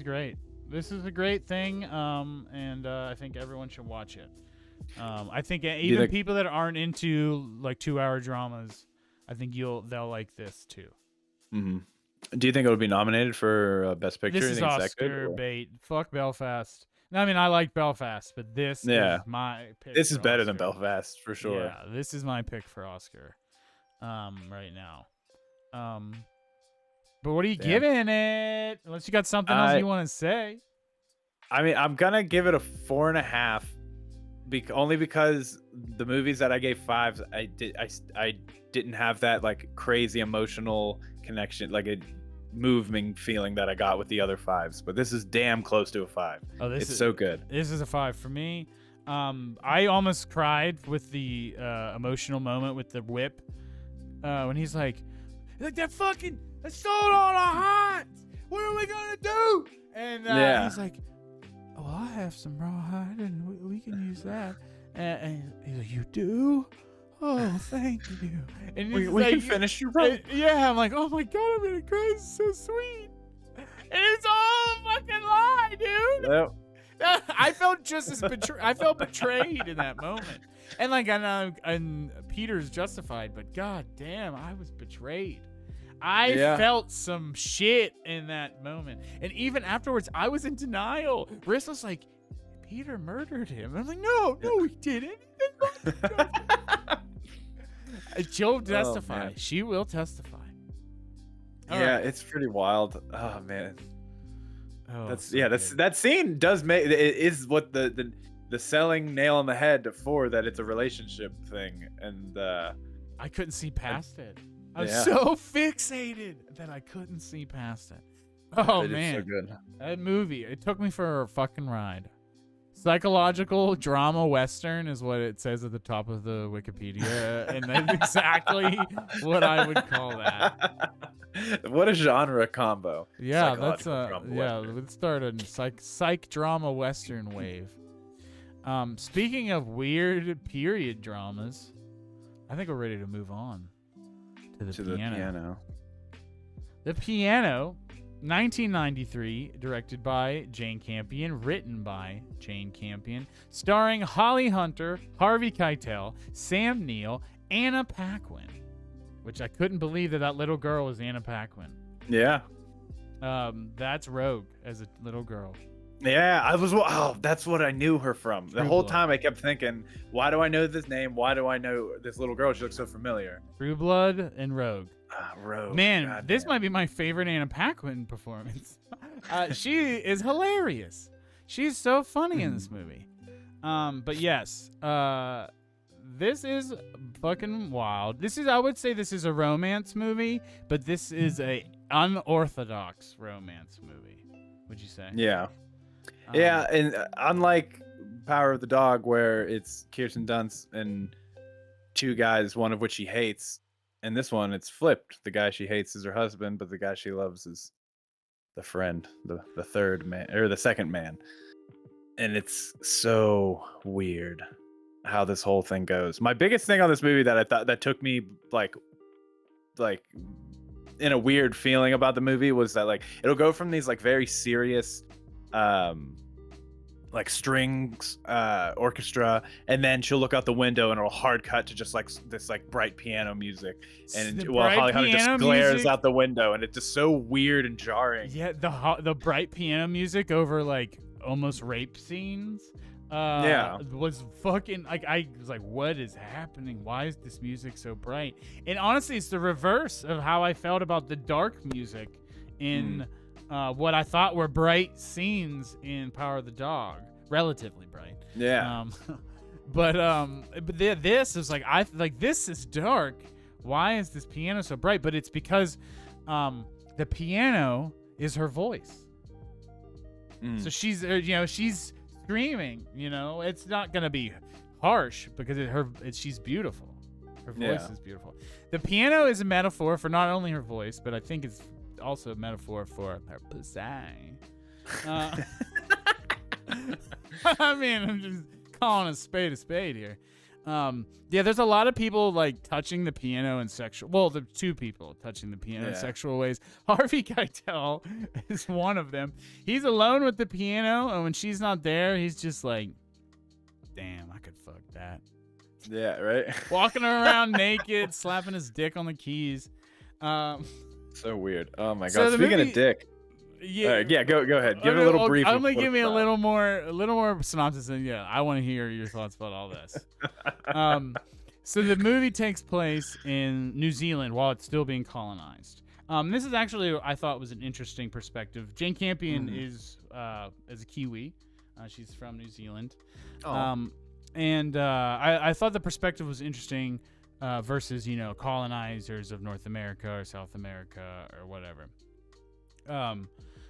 [SPEAKER 1] great. This is a great thing, and I think everyone should watch it. I think even people that aren't into like 2-hour dramas, I think they'll like this too.
[SPEAKER 2] Mm-hmm. Do you think it would be nominated for Best Picture?
[SPEAKER 1] This is Oscar bait. Fuck Belfast. No, I mean I like Belfast, but this is my pick.
[SPEAKER 2] This is better
[SPEAKER 1] Oscar.
[SPEAKER 2] than Belfast for sure.
[SPEAKER 1] Yeah, this is my pick for Oscar. Right now. But what are you giving it? Unless you got something else you want to say.
[SPEAKER 2] I mean, I'm gonna give it a 4.5, only because the movies that I gave 5s, I didn't have that like crazy emotional connection, like a moving feeling that I got with the other 5s. But this is damn close to a 5. Oh, it's so good.
[SPEAKER 1] This is a 5 for me. I almost cried with the emotional moment with the whip when he's like that fucking. I stole all our hearts. What are we gonna do? And he's like, "Oh, I have some rawhide, and we can use that." And he's like, "You do? Oh, thank you." And
[SPEAKER 2] we can finish your rope.
[SPEAKER 1] Yeah, I'm like, "Oh my god, I'm gonna cry. It's so sweet." And it's all a fucking lie, dude. Yep. I felt just as I felt betrayed in that moment. And like, and Peter's justified, but god damn, I was betrayed. I felt some shit in that moment. And even afterwards, I was in denial. Briss was like, Peter murdered him. And I'm like, no, he didn't. She'll testify. She will testify.
[SPEAKER 2] It's pretty wild. Oh, man.
[SPEAKER 1] Oh,
[SPEAKER 2] that scene does make it is what the selling nail on the head for that it's a relationship thing. And
[SPEAKER 1] I couldn't see past it. I was so fixated that I couldn't see past it. Oh, man.
[SPEAKER 2] So good.
[SPEAKER 1] That movie, it took me for a fucking ride. Psychological drama western is what it says at the top of the Wikipedia. And that's exactly what I would call that.
[SPEAKER 2] What a genre combo.
[SPEAKER 1] Yeah, let's start a psych drama western wave. Speaking of weird period dramas, I think we're ready to move on. To the piano. The Piano, 1993, directed by Jane Campion, written by Jane Campion, starring Holly Hunter, Harvey Keitel, Sam Neill, Anna Paquin, which I couldn't believe that little girl was Anna Paquin.
[SPEAKER 2] Yeah.
[SPEAKER 1] That's Rogue as a little girl.
[SPEAKER 2] Yeah, that's what I knew her from. The whole time I kept thinking, why do I know this name? Why do I know this little girl? She looks so familiar.
[SPEAKER 1] True Blood and Rogue.
[SPEAKER 2] Rogue.
[SPEAKER 1] Man, this might be my favorite Anna Paquin performance. She is hilarious. She's so funny in this movie. But yes, this is fucking wild. I would say this is a romance movie, but this is a unorthodox romance movie. Would you say?
[SPEAKER 2] Yeah. Yeah, and unlike Power of the Dog, where it's Kirsten Dunst and two guys, one of which he hates, And this one, it's flipped. The guy she hates is her husband, but the guy she loves is the friend, the third man or the second man. And it's so weird how this whole thing goes. My biggest thing on this movie that I thought that took me like in a weird feeling about the movie was that like it'll go from these like very serious like strings orchestra, and then she'll look out the window and it'll hard cut to just like this like bright piano music, and Holly Hunter just glares out the window, and it's just so weird and jarring.
[SPEAKER 1] Yeah, the bright piano music over like almost rape scenes was fucking like, I was like, what is happening? Why is this music so bright? And honestly, it's the reverse of how I felt about the dark music in what I thought were bright scenes in Power of the Dog, relatively bright.
[SPEAKER 2] Yeah.
[SPEAKER 1] But this is like, this is dark. Why is this piano so bright? But it's because the piano is her voice. So she's she's screaming. It's not gonna be harsh because she's beautiful. Her voice is beautiful. The piano is a metaphor for not only her voice, but I think it's also a metaphor for her pussy. I mean, I'm just calling a spade here. There's a lot of people like touching the piano in sexual. Well, the two people touching the piano in sexual ways. Harvey Keitel is one of them. He's alone with the piano, and when she's not there, he's just like, "Damn, I could fuck that."
[SPEAKER 2] Yeah, right.
[SPEAKER 1] Walking around naked, slapping his dick on the keys.
[SPEAKER 2] So weird. Oh my god. Speaking of dick.
[SPEAKER 1] Yeah.
[SPEAKER 2] All right, go ahead. Give a little brief.
[SPEAKER 1] I'm gonna give me a little more synopsis, and I want to hear your thoughts about all this. So the movie takes place in New Zealand while it's still being colonized. This is actually, I thought, was an interesting perspective. Jane Campion is a Kiwi. She's from New Zealand. And I thought the perspective was interesting versus colonizers of North America or South America or whatever.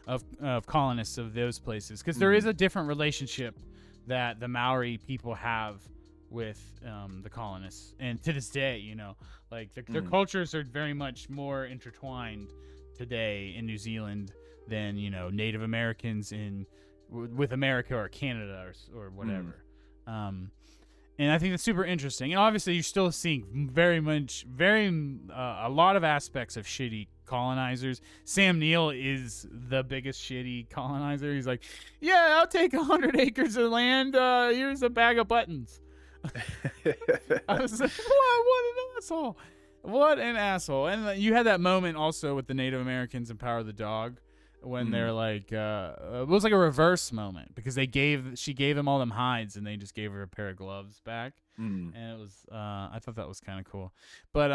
[SPEAKER 1] Of colonists of those places, because there is a different relationship that the Maori people have with the colonists, and to this day, like their cultures are very much more intertwined today in New Zealand than Native Americans with America or Canada or whatever. And I think that's super interesting. And obviously, you're still seeing a lot of aspects of shitty colonizers. Sam Neill is the biggest shitty colonizer. He's like, yeah, I'll take 100 acres of land. Here's a bag of buttons. I was like, what an asshole. What an asshole. And you had that moment also with the Native Americans in Power of the Dog, when they're like, it was like a reverse moment because she gave them all them hides and they just gave her a pair of gloves back, and it was I thought that was kind of cool. But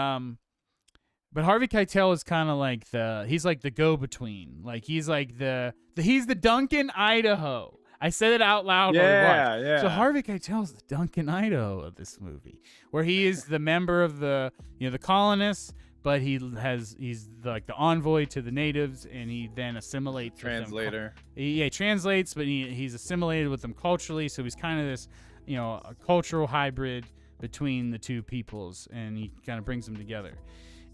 [SPEAKER 1] Harvey Keitel is kind of like he's like the go-between, like he's like he's the Duncan Idaho. I said it out loud.
[SPEAKER 2] Yeah.
[SPEAKER 1] So Harvey Keitel is the Duncan Idaho of this movie, where he is the member of the the colonists. But he's like the envoy to the natives, and he then assimilates.
[SPEAKER 2] Translator.
[SPEAKER 1] He translates, but he's assimilated with them culturally. So he's kind of this, a cultural hybrid between the two peoples, and he kind of brings them together.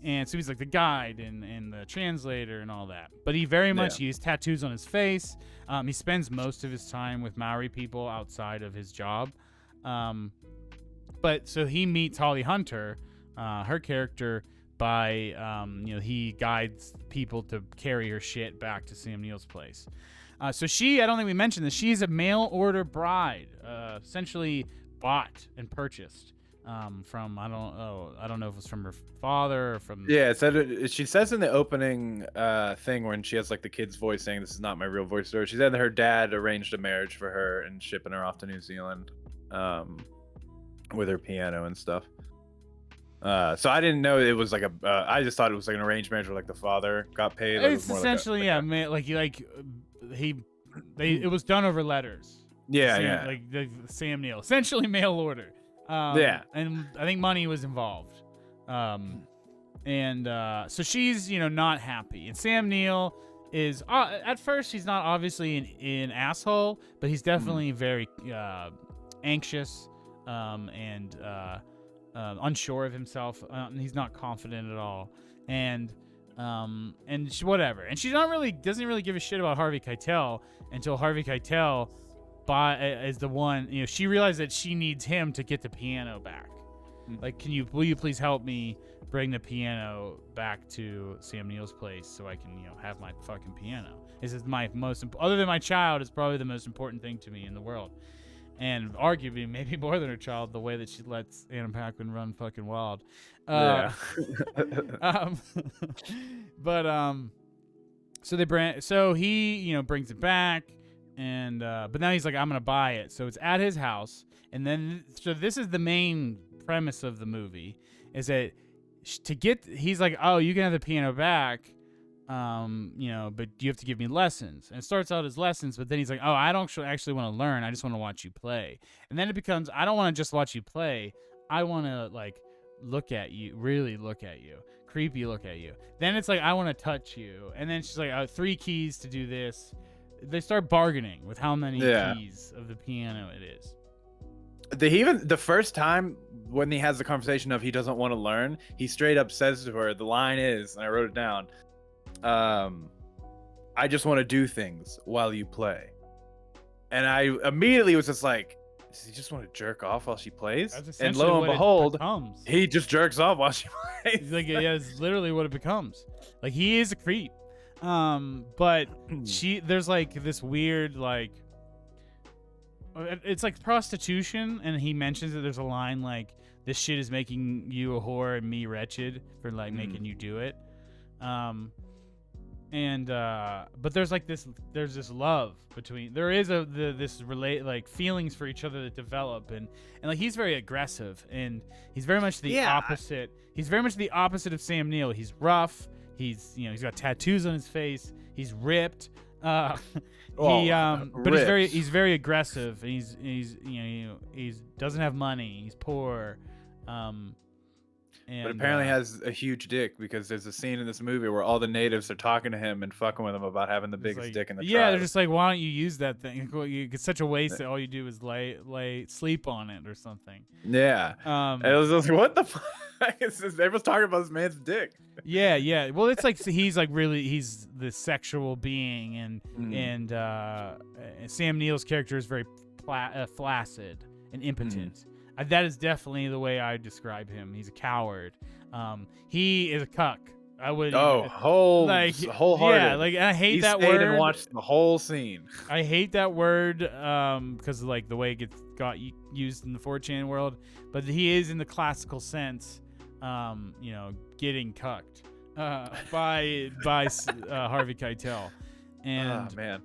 [SPEAKER 1] And so he's like the guide and the translator and all that. But he very much he has tattoos on his face. He spends most of his time with Maori people outside of his job. But so he meets Holly Hunter, her character, by he guides people to carry her shit back to Sam Neill's place. So I don't think we mentioned this, she's a mail order bride, essentially bought and purchased from I don't know if it was from her father or from
[SPEAKER 2] she says in the opening thing when she has like the kid's voice saying this is not my real voice, or she said that her dad arranged a marriage for her and shipping her off to New Zealand with her piano and stuff. So I didn't know it was like I just thought it was like an arranged marriage where like the father got paid.
[SPEAKER 1] It's essentially it was done over letters. Like Sam Neill, essentially mail order. And I think money was involved. So she's not happy, and Sam Neill is at first he's not obviously an asshole, but he's definitely very anxious and unsure of himself. He's not confident at all, and whatever. And she doesn't really give a shit about Harvey Keitel until Harvey Keitel is the one. She realized that she needs him to get the piano back. Like, will you please help me bring the piano back to Sam Neill's place so I can, have my fucking piano. This is my other than my child, it's probably the most important thing to me in the world. And arguably, maybe more than her child, the way that she lets Anna Paquin run fucking wild.
[SPEAKER 2] Yeah.
[SPEAKER 1] So he, brings it back, and but now he's like, I'm gonna buy it. So it's at his house, and then this is the main premise of the movie, is that he's like, oh, you can have the piano back, but you have to give me lessons. And it starts out as lessons, but then he's like, oh, I don't actually want to learn. I just want to watch you play. And then it becomes, I don't want to just watch you play. I want to look at you, really look at you, creepy look at you. Then it's like, I want to touch you. And then she's like, oh, 3 keys to do this. They start bargaining with how many keys of the piano it is.
[SPEAKER 2] The first time when he has the conversation of he doesn't want to learn, he straight up says to her, the line is, and I wrote it down, I just want to do things while you play. And I immediately was just like, does he just want to jerk off while she plays? And lo and behold, he just jerks off while she plays.
[SPEAKER 1] Like, yeah, it's literally what it becomes. Like, he is a creep. But there's this weird, it's like prostitution, and he mentions that there's a line like, this shit is making you a whore and me wretched for making you do it. But there's this love between, there is feelings for each other that develop, and he's very aggressive, and he's very much the opposite. He's very much the opposite of Sam Neill. He's rough. He's got tattoos on his face. He's ripped. But he's very aggressive. He doesn't have money. He's poor.
[SPEAKER 2] But apparently has a huge dick, because there's a scene in this movie where all the natives are talking to him and fucking with him about having the biggest dick in the tribe.
[SPEAKER 1] Yeah, they're just like, why don't you use that thing? It's such a waste that all you do is sleep on it or something.
[SPEAKER 2] Yeah. And it was just like, what the fuck? Everyone's talking about this man's dick.
[SPEAKER 1] Yeah. Well, it's like he's the sexual being, and Sam Neill's character is very flaccid and impotent. That is definitely the way I describe him. He's a coward. He is a cuck. I would.
[SPEAKER 2] Wholehearted.
[SPEAKER 1] Yeah, I hate that word.
[SPEAKER 2] And watched the whole scene.
[SPEAKER 1] I hate that word because of the way it got used in the 4chan world. But he is, in the classical sense, getting cucked by Harvey Keitel. And
[SPEAKER 2] man.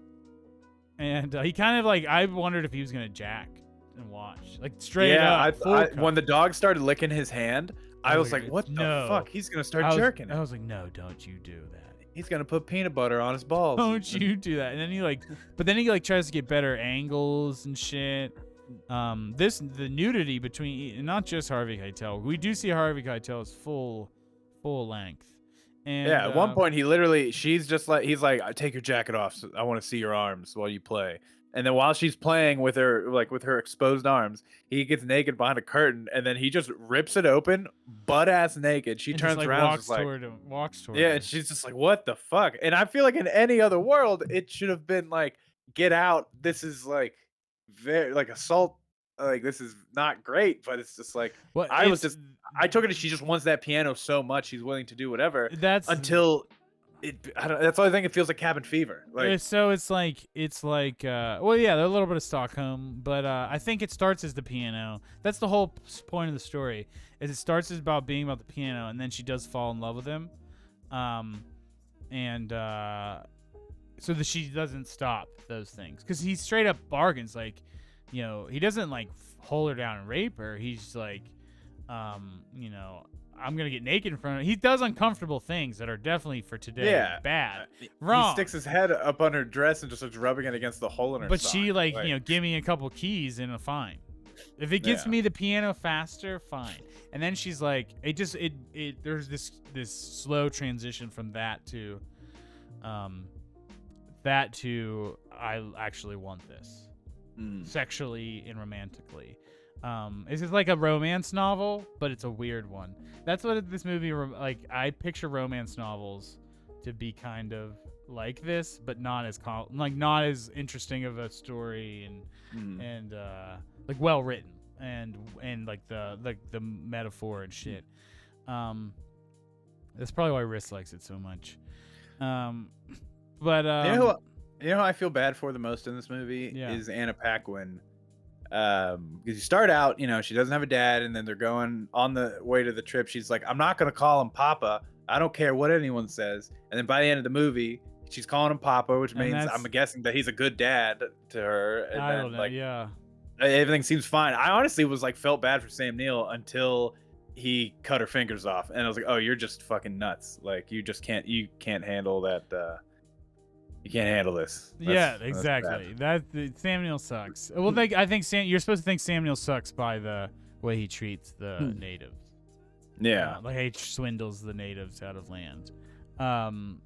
[SPEAKER 1] And he kind of I wondered if he was gonna jack and watch, straight up.
[SPEAKER 2] When the dog started licking his hand, I was like, what the fuck? He's gonna start jerking.
[SPEAKER 1] I was like, no, don't you do that.
[SPEAKER 2] He's gonna put peanut butter on his balls.
[SPEAKER 1] Don't you do that. And then he tries to get better angles and shit. The nudity between, not just Harvey Keitel, we do see Harvey Keitel's full length. And
[SPEAKER 2] at one point she's just like, he's like, take your jacket off, so I want to see your arms while you play. And then while she's playing with her, with her exposed arms, he gets naked behind a curtain, and then he just rips it open, butt ass naked. She turns around,
[SPEAKER 1] walks toward
[SPEAKER 2] him.
[SPEAKER 1] And
[SPEAKER 2] she's just like, what the fuck? And I feel like in any other world, it should have been like, get out. This is very assault. This is not great, but it's just like, I took it as she just wants that piano so much she's willing to do whatever. That's the only thing. It feels like cabin fever.
[SPEAKER 1] So it's like they're a little bit of Stockholm, but I think it starts as the piano. That's the whole point of the story. Is it starts as being about the piano, and then she does fall in love with him, so that she doesn't stop those things, because he straight up bargains. He doesn't hold her down and rape her. He's like, I'm gonna get naked in front of her. He does uncomfortable things that are definitely for today bad. Wrong.
[SPEAKER 2] He sticks his head up on her dress and just starts rubbing it against the hole in her.
[SPEAKER 1] But
[SPEAKER 2] sock.
[SPEAKER 1] she give me a couple keys and fine. If it gets me the piano faster, fine. And then she's like, there's this slow transition from that to I actually want this sexually and romantically. It's just like a romance novel, but it's a weird one. That's what this movie like. I picture romance novels to be kind of like this, but not as not as interesting of a story and like well written and like the metaphor and shit. That's probably why Riss likes it so much. But
[SPEAKER 2] you know who I feel bad for the most in this movie
[SPEAKER 1] Yeah.
[SPEAKER 2] is Anna Paquin. Because you start out, you know, she doesn't have a dad, and then they're going on the way to the trip. She's like, I'm not gonna call him Papa. I don't care what anyone says. And then by the end of the movie, she's calling him Papa, which means I'm guessing that he's a good dad to her. And
[SPEAKER 1] I
[SPEAKER 2] then,
[SPEAKER 1] don't know.
[SPEAKER 2] like,
[SPEAKER 1] Yeah.
[SPEAKER 2] everything seems fine. I honestly was like felt bad for Sam Neill until he cut her fingers off, and I was like, oh, you're just fucking nuts. Like you can't handle that. You can't handle this.
[SPEAKER 1] Yeah, exactly. That Sam Neill sucks. Well, I think you're supposed to think Sam Neill sucks by the way he treats the natives.
[SPEAKER 2] Yeah,
[SPEAKER 1] like he swindles the natives out of land.
[SPEAKER 2] Sam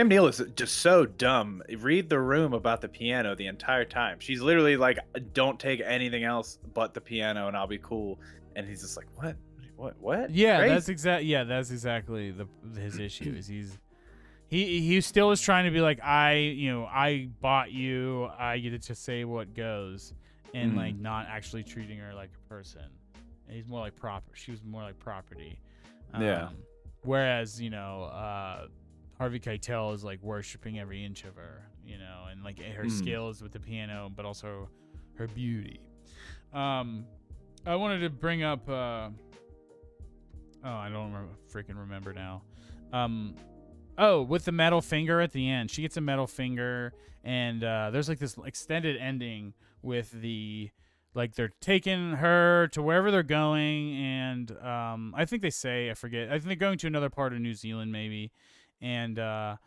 [SPEAKER 2] Neill is just so dumb. Read The Room about the piano the entire time. She's literally like, don't take anything else but the piano, and I'll be cool. And he's just like, what?
[SPEAKER 1] Yeah,
[SPEAKER 2] Crazy.
[SPEAKER 1] that's exactly his issue. Is he still is trying to be like, I bought you. I get to say what goes, and like not actually treating her like a person. And he's more like she was more like property.
[SPEAKER 2] Yeah.
[SPEAKER 1] Whereas Harvey Keitel is like worshiping every inch of her, and like her skills with the piano, but also her beauty. I wanted to bring up. I don't remember now. With the metal finger at the end, she gets a metal finger, and there's like this extended ending with they're taking her to wherever they're going, and I think I think they're going to another part of New Zealand maybe, and I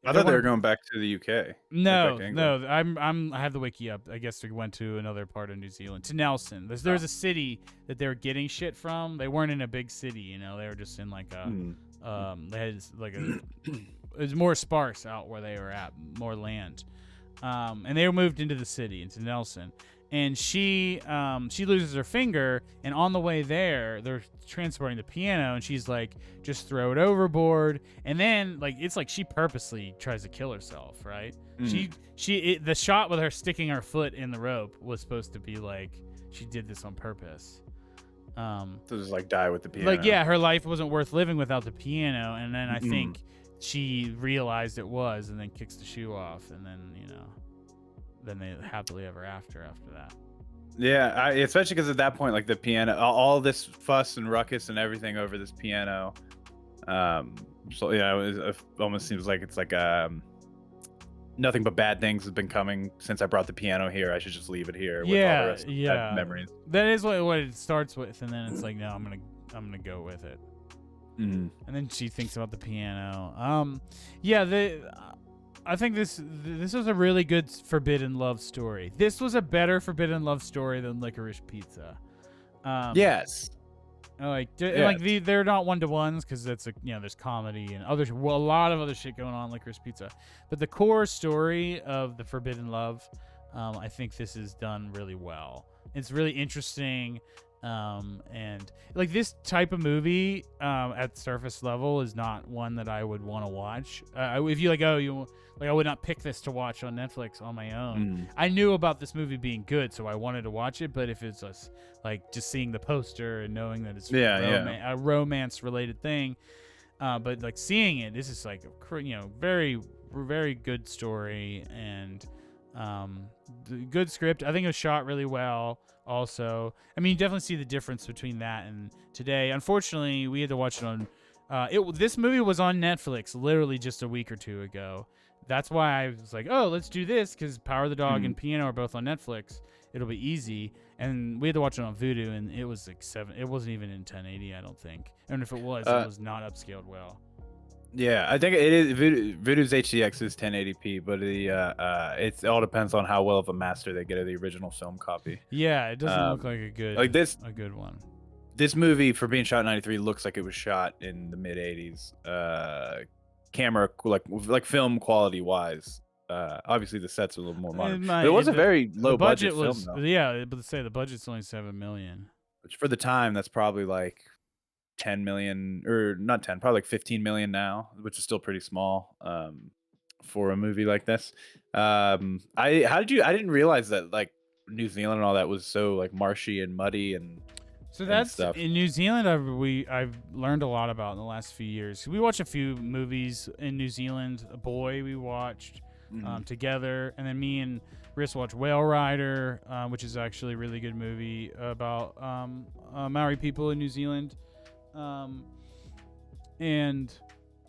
[SPEAKER 2] thought they were going back to the UK.
[SPEAKER 1] No. I have the wiki up. I guess they went to another part of New Zealand, to Nelson. There's a city that they were getting shit from. They weren't in a big city, they were just in like a they had like it was more sparse out where they were at, more land, and they were moved into the city, into Nelson. And she loses her finger, and on the way there, they're transporting the piano, and she's like, just throw it overboard. And then it's like she purposely tries to kill herself, right? The shot with her sticking her foot in the rope was supposed to be like she did this on purpose.
[SPEAKER 2] To just like die with the piano.
[SPEAKER 1] Her life wasn't worth living without the piano, and then I think she realized it was, and then kicks the shoe off, and then then they happily ever after that.
[SPEAKER 2] Yeah, especially because at that point, like the piano, all this fuss and ruckus and everything over this piano. So it almost seems like it's like nothing but bad things have been coming since I brought the piano here. I should just leave it here. With all the rest of bad memories.
[SPEAKER 1] That is what it starts with, and then it's like, no, I'm gonna go with it. And then she thinks about the piano. I think this was a really good forbidden love story. This was a better forbidden love story than Licorice Pizza.
[SPEAKER 2] Yes.
[SPEAKER 1] They're not one-to-ones because that's there's comedy and a lot of other shit going on in Licorice Pizza. But the core story of the forbidden love, I think this is done really well. It's really interesting. And like this type of movie at surface level is not one that I would want to watch. If you I would not pick this to watch on Netflix on my own. I knew about this movie being good, so I wanted to watch it. But if it's just seeing the poster and knowing that it's a romance related thing, but like seeing it, this is like a very, very good story and good script. I think it was shot really well. Also, I mean, you definitely see the difference between that and today. Unfortunately, we had to watch it on. This movie was on Netflix literally just a week or two ago. That's why I was like, oh, let's do this because Power of the Dog and Piano are both on Netflix. It'll be easy. And we had to watch it on Vudu, and it was like 7. It wasn't even in 1080, I don't think. And if it was not upscaled well.
[SPEAKER 2] Yeah, I think it is. Vudu's HDX is 1080p, but it all depends on how well of a master they get of the original film copy.
[SPEAKER 1] Yeah, it doesn't look like a good one.
[SPEAKER 2] This movie, for being shot in '93, looks like it was shot in the mid '80s. Camera, like film quality wise, Obviously, the sets are a little more modern,
[SPEAKER 1] And
[SPEAKER 2] but it was a very
[SPEAKER 1] the
[SPEAKER 2] low budget
[SPEAKER 1] budget
[SPEAKER 2] film
[SPEAKER 1] was
[SPEAKER 2] though.
[SPEAKER 1] but to say the budget's only 7 million.
[SPEAKER 2] Which for the time, that's probably like 10 million, or not 10, probably like 15 million now, which is still pretty small for a movie like this. I didn't realize that like New Zealand and all that was so like marshy and muddy
[SPEAKER 1] So
[SPEAKER 2] and
[SPEAKER 1] that's
[SPEAKER 2] stuff.
[SPEAKER 1] in New Zealand. I've learned a lot about in the last few years. We watched a few movies in New Zealand. A Boy we watched together, and then me and Riss watched Whale Rider, which is actually a really good movie about Maori people in New Zealand. And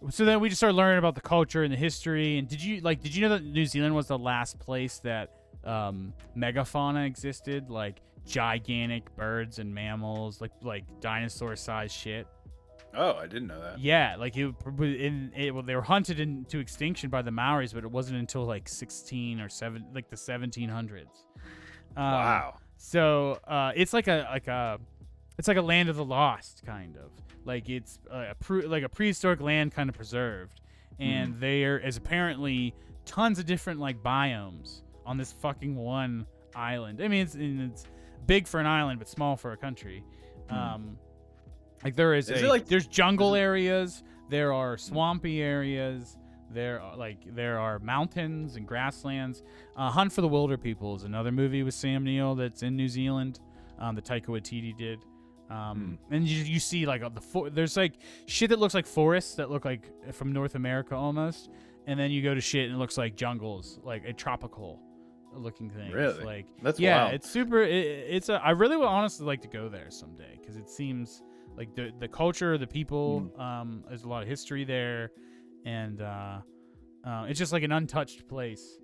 [SPEAKER 1] so then we just started learning about the culture and the history. And did you know that New Zealand was the last place that megafauna existed, like gigantic birds and mammals, like dinosaur-sized shit?
[SPEAKER 2] Oh, I didn't know that.
[SPEAKER 1] Yeah, like they were hunted into extinction by the Maoris, but it wasn't until like the 1700s.
[SPEAKER 2] Wow.
[SPEAKER 1] So it's like a land of the lost, kind of. Like it's like a prehistoric land, kind of preserved, and there is apparently tons of different like biomes on this fucking one island. I mean, it's big for an island, but small for a country. Like there's jungle areas, there are swampy areas, there are mountains and grasslands. Hunt for the Wilder People is another movie with Sam Neill that's in New Zealand, that Taika Waititi did. And you see like there's like shit that looks like forests that look like from North America almost, and then you go to shit and it looks like jungles, like a tropical looking thing.
[SPEAKER 2] Really?
[SPEAKER 1] Like
[SPEAKER 2] That's
[SPEAKER 1] yeah,
[SPEAKER 2] wild.
[SPEAKER 1] it's super. I really would honestly like to go there someday because it seems like the culture, the people. There's a lot of history there, and it's just like an untouched place.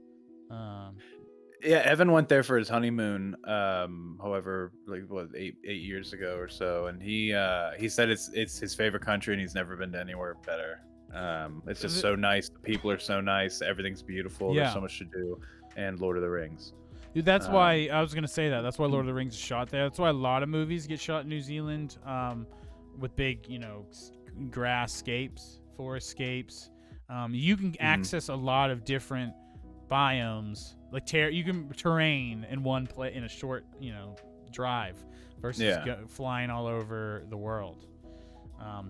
[SPEAKER 2] Yeah, Evan went there for his honeymoon. However, like what, eight years ago or so, and he said it's his favorite country, and he's never been to anywhere better. It's just so nice. The people are so nice. Everything's beautiful.
[SPEAKER 1] Yeah.
[SPEAKER 2] There's so much to do, and Lord of the Rings.
[SPEAKER 1] Dude, that's why I was gonna say that. That's why Lord of the Rings is shot there. That's why a lot of movies get shot in New Zealand, with big, grass-scapes, forest-scapes. You can access a lot of different biomes, like terrain in one place in a short, drive, versus flying all over the world,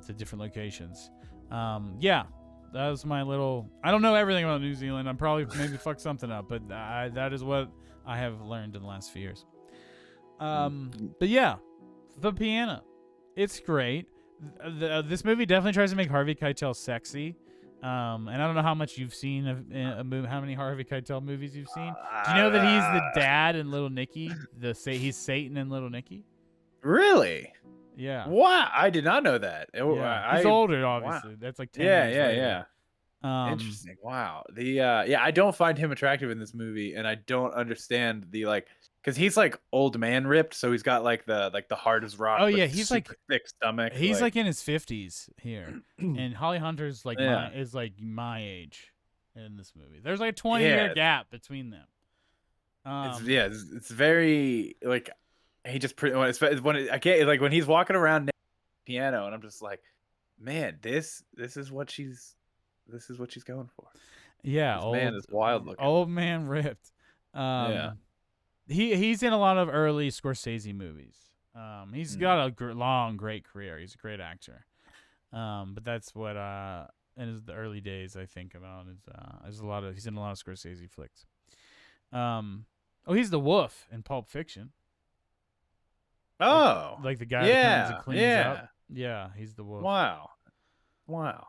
[SPEAKER 1] to different locations. That was my little. I don't know everything about New Zealand. I'm probably maybe fucked something up, but that is what I have learned in the last few years. But yeah, the piano, it's great. This movie definitely tries to make Harvey Keitel sexy. And I don't know how much you've seen of how many Harvey Keitel movies you've seen. Do you know that he's the dad in Little Nicky? He's Satan in Little Nicky.
[SPEAKER 2] Really?
[SPEAKER 1] Yeah.
[SPEAKER 2] Wow, I did not know that.
[SPEAKER 1] Yeah. He's older, obviously. Wow. That's like 10 years later.
[SPEAKER 2] Interesting. Wow. I don't find him attractive in this movie, and I don't understand because he's like old man ripped, so he's got like the hard as rock.
[SPEAKER 1] Oh yeah, he's like
[SPEAKER 2] thick stomach.
[SPEAKER 1] He's like in his 50s here, and Holly Hunter's like is like my age in this movie. There's like a 20-year gap between them.
[SPEAKER 2] It's very like he just I can't like when he's walking around the piano, and I'm just like, man, this is what she's going for.
[SPEAKER 1] Yeah,
[SPEAKER 2] this man is wild looking.
[SPEAKER 1] Old man ripped. He's in a lot of early Scorsese movies. He's got a long, great career. He's a great actor. But that's what in the early days I think about is he's in a lot of Scorsese flicks. He's the wolf in Pulp Fiction.
[SPEAKER 2] Oh,
[SPEAKER 1] like the guy that comes and cleans up. Yeah, he's the wolf.
[SPEAKER 2] Wow,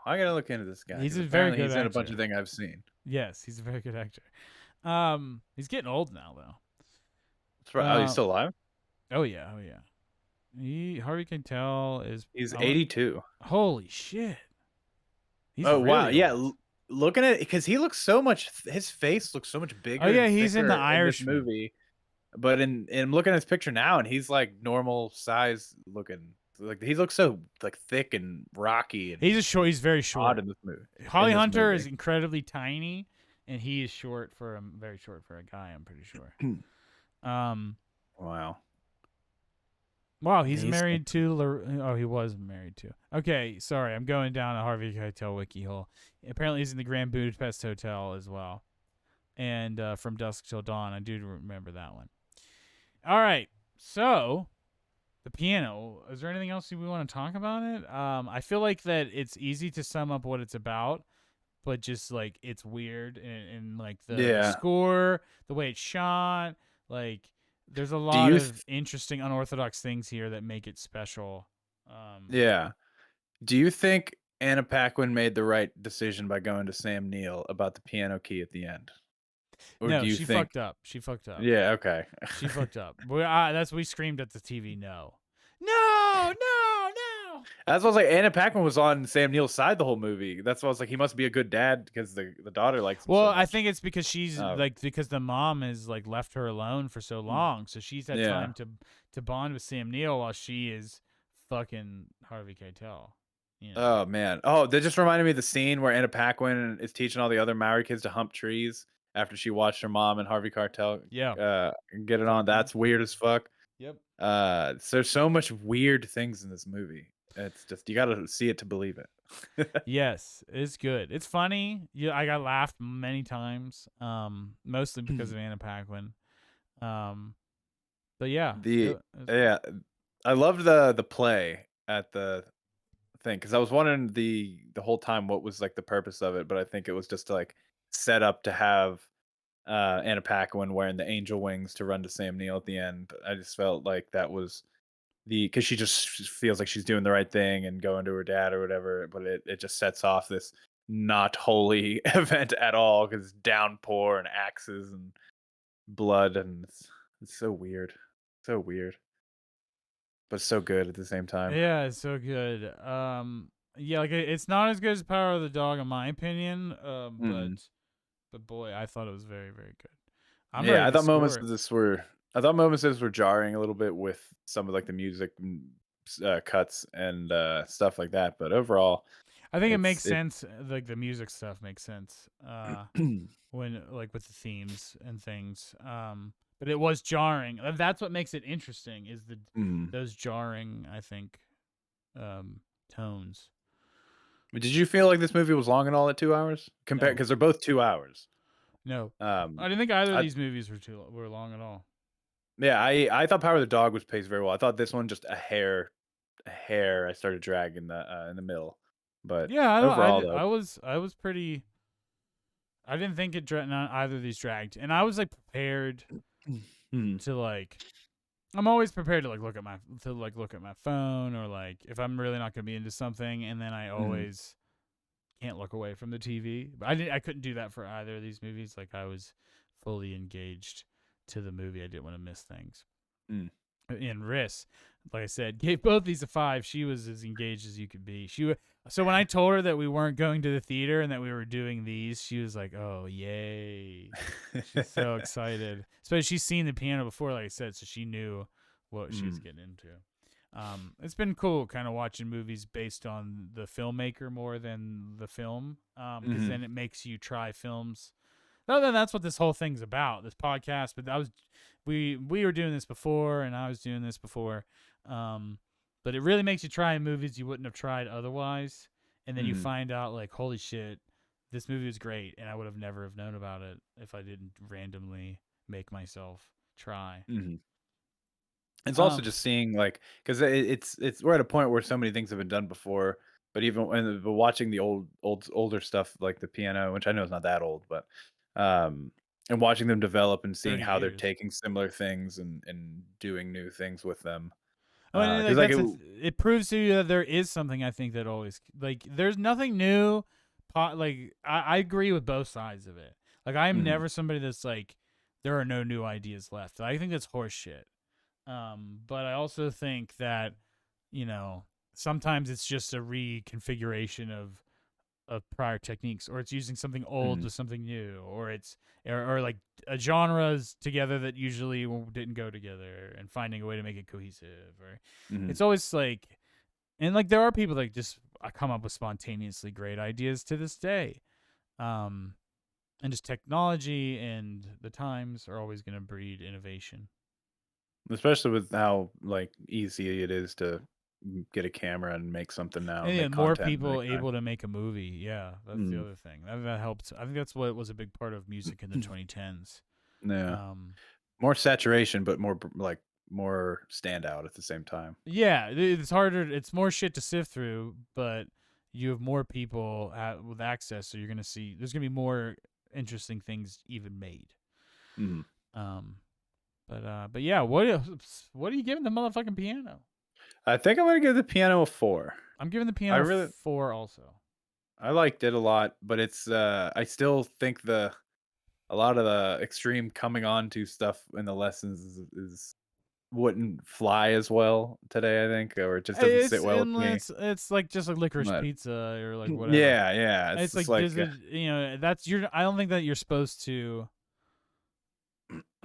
[SPEAKER 2] I gotta look into this guy.
[SPEAKER 1] He's a very good actor.
[SPEAKER 2] He's in a bunch of things I've seen.
[SPEAKER 1] Yes, he's a very good actor. He's getting old now though.
[SPEAKER 2] He's still alive?
[SPEAKER 1] Oh yeah. Harvey Keitel
[SPEAKER 2] he's 82.
[SPEAKER 1] Holy shit.
[SPEAKER 2] He's wow, yeah. Looking at it, because he looks so much. His face looks so much bigger.
[SPEAKER 1] Oh yeah, he's in the Irish
[SPEAKER 2] movie. But in looking at his picture now, and he's like normal size looking. Like he looks so like thick and rocky. And
[SPEAKER 1] he's very short
[SPEAKER 2] in this movie.
[SPEAKER 1] Holly Hunter is incredibly tiny, and he is very short for a guy. I'm pretty sure. Wow, he's married to. He was married to. Okay, sorry, I'm going down a Harvey Keitel wiki hole. Apparently, he's in the Grand Budapest Hotel as well. and From Dusk Till Dawn. I do remember that one. All right, so the piano. Is there anything else we want to talk about it? I feel like that it's easy to sum up what it's about, but just like it's weird and like the
[SPEAKER 2] Yeah.
[SPEAKER 1] score, the way it's shot, like there's a
[SPEAKER 2] Do
[SPEAKER 1] lot
[SPEAKER 2] you?
[SPEAKER 1] of interesting unorthodox things here that make it special.
[SPEAKER 2] Yeah. Do you think Anna Paquin made the right decision by going to Sam Neill about the piano key at the end? Or do
[SPEAKER 1] No,
[SPEAKER 2] you
[SPEAKER 1] she
[SPEAKER 2] think?
[SPEAKER 1] fucked up. She fucked up.
[SPEAKER 2] Yeah. Okay.
[SPEAKER 1] She fucked up. We screamed at the TV. No, no, no, no.
[SPEAKER 2] That's why I was like, Anna Paquin was on Sam Neill's side the whole movie. That's why I was like, he must be a good dad because the daughter likes him
[SPEAKER 1] Well,
[SPEAKER 2] so
[SPEAKER 1] I
[SPEAKER 2] much.
[SPEAKER 1] think it's because she's
[SPEAKER 2] Oh,
[SPEAKER 1] like because the mom has like left her alone for so long, so she's had
[SPEAKER 2] yeah.
[SPEAKER 1] time to bond with Sam Neill while she is fucking Harvey Keitel. You know.
[SPEAKER 2] Oh man. Oh, that just reminded me of the scene where Anna Paquin is teaching all the other Maori kids to hump trees after she watched her mom and Harvey Keitel
[SPEAKER 1] Yeah.
[SPEAKER 2] get it on.
[SPEAKER 1] Fucking.
[SPEAKER 2] That's weird as fuck.
[SPEAKER 1] Yep.
[SPEAKER 2] So there's so much weird things in this movie. It's just you gotta see it to believe it.
[SPEAKER 1] Yes, it's good. It's funny. Yeah, I got laughed many times. Mostly because of Anna Paquin. But yeah,
[SPEAKER 2] The
[SPEAKER 1] it was good.
[SPEAKER 2] yeah, I loved the play at the thing because I was wondering the whole time what was like the purpose of it, but I think it was just to like set up to have Anna Paquin wearing the angel wings to run to Sam Neill at the end. I just felt like that was because she just feels like she's doing the right thing and going to her dad or whatever, but it just sets off this not holy event at all because it's downpour and axes and blood and it's so weird, so weird, but so good at the same time.
[SPEAKER 1] Yeah, it's so good. Yeah, like it's not as good as Power of the Dog in my opinion.
[SPEAKER 2] Mm.
[SPEAKER 1] But boy, I thought it was very very good. I'm
[SPEAKER 2] Yeah,
[SPEAKER 1] ready to score it.
[SPEAKER 2] I thought moments of this were jarring a little bit with some of like the music cuts and stuff like that, but overall,
[SPEAKER 1] I think it makes
[SPEAKER 2] it's
[SPEAKER 1] sense. Like the music stuff makes sense. When like with the themes and things. But it was jarring. That's what makes it interesting. Is the
[SPEAKER 2] mm.
[SPEAKER 1] those jarring? I think tones.
[SPEAKER 2] Did you feel like this movie was long at all at 2 hours? Compared
[SPEAKER 1] No,
[SPEAKER 2] because they're both 2 hours.
[SPEAKER 1] no. I
[SPEAKER 2] Um,
[SPEAKER 1] didn't think either of
[SPEAKER 2] I
[SPEAKER 1] these movies were long at all.
[SPEAKER 2] yeah, I thought Power of the Dog was paced very well. I thought this one just a hair. I started dragging the in the middle, but
[SPEAKER 1] Yeah, I don't. I
[SPEAKER 2] overall
[SPEAKER 1] did.
[SPEAKER 2] though,
[SPEAKER 1] I was pretty. I didn't think not either of these dragged, and I was like prepared
[SPEAKER 2] mm,
[SPEAKER 1] to like. I'm always prepared to like look at my phone or like if I'm really not gonna be into something, and then I
[SPEAKER 2] mm,
[SPEAKER 1] always can't look away from the TV. But I couldn't do that for either of these movies. Like I was fully engaged to the movie. I didn't want to miss things.
[SPEAKER 2] mm.
[SPEAKER 1] And Riss, like I said, gave both these a 5. She was as engaged as you could be. So when I told her that we weren't going to the theater and that we were doing these, she was like, "Oh, yay!" She's so excited. Especially she's seen the piano before, like I said, so she knew what she was
[SPEAKER 2] Mm,
[SPEAKER 1] getting into. It's been cool kind of watching movies based on the filmmaker more than the film, because
[SPEAKER 2] mhm,
[SPEAKER 1] then it makes you try films. No, then that's what this whole thing's about. This podcast, but we were doing this before, and I was doing this before. Um, but it really makes you try movies you wouldn't have tried otherwise, and then you
[SPEAKER 2] mhm,
[SPEAKER 1] find out like, holy shit, this movie was great, and I would have never have known about it if I didn't randomly make myself try.
[SPEAKER 2] mhm. It's also
[SPEAKER 1] Um,
[SPEAKER 2] just seeing like because it's we're at a point where so many things have been done before, but even when but watching the older stuff like the piano, which I know is not that old, but um, and watching them develop and seeing
[SPEAKER 1] 30
[SPEAKER 2] how they're
[SPEAKER 1] years.
[SPEAKER 2] taking similar things and doing new things with them,
[SPEAKER 1] Oh, and
[SPEAKER 2] because
[SPEAKER 1] like
[SPEAKER 2] like it,
[SPEAKER 1] it proves to you that there is something I think that always like there's nothing new. Like I agree with both sides of it. Like I am
[SPEAKER 2] mhm,
[SPEAKER 1] never somebody that's like there are no new ideas left. I think that's horseshit. But I also think that sometimes it's just a reconfiguration of prior techniques, or it's using something old
[SPEAKER 2] mhm,
[SPEAKER 1] with something new, or it's or like genres together that usually didn't go together, and finding a way to make it cohesive. Or
[SPEAKER 2] mhm.
[SPEAKER 1] it's always like, and like there are people that just come up with spontaneously great ideas to this day. Um, and just technology and the times are always going to breed innovation.
[SPEAKER 2] Especially with how like easy it is to get a camera and make something now,
[SPEAKER 1] And yeah,
[SPEAKER 2] make
[SPEAKER 1] more
[SPEAKER 2] content and
[SPEAKER 1] people
[SPEAKER 2] make time.
[SPEAKER 1] able to make a movie. Yeah, that's the
[SPEAKER 2] Mm,
[SPEAKER 1] other thing. That helps. I think that's what was a big part of music in the 2010s.
[SPEAKER 2] yeah,
[SPEAKER 1] Um,
[SPEAKER 2] more saturation, but like more standout at the same time.
[SPEAKER 1] yeah, it's harder. It's more shit to sift through, but you have more people with access, so you're gonna see. There's gonna be more interesting things even made.
[SPEAKER 2] Mm.
[SPEAKER 1] Um, but yeah, what are you giving the motherfucking piano?
[SPEAKER 2] I think I'm gonna give the piano a 4.
[SPEAKER 1] I'm giving the
[SPEAKER 2] I
[SPEAKER 1] piano
[SPEAKER 2] really
[SPEAKER 1] 4 also.
[SPEAKER 2] I liked it a lot, but it's I still think a lot of the extreme coming on to stuff in the lessons is wouldn't fly as well today, I think, or it just doesn't sit well with me.
[SPEAKER 1] It's like just like licorice
[SPEAKER 2] But
[SPEAKER 1] pizza or like whatever.
[SPEAKER 2] yeah, yeah, it's
[SPEAKER 1] It's
[SPEAKER 2] just
[SPEAKER 1] like
[SPEAKER 2] like
[SPEAKER 1] does it that's your I don't think that you're supposed to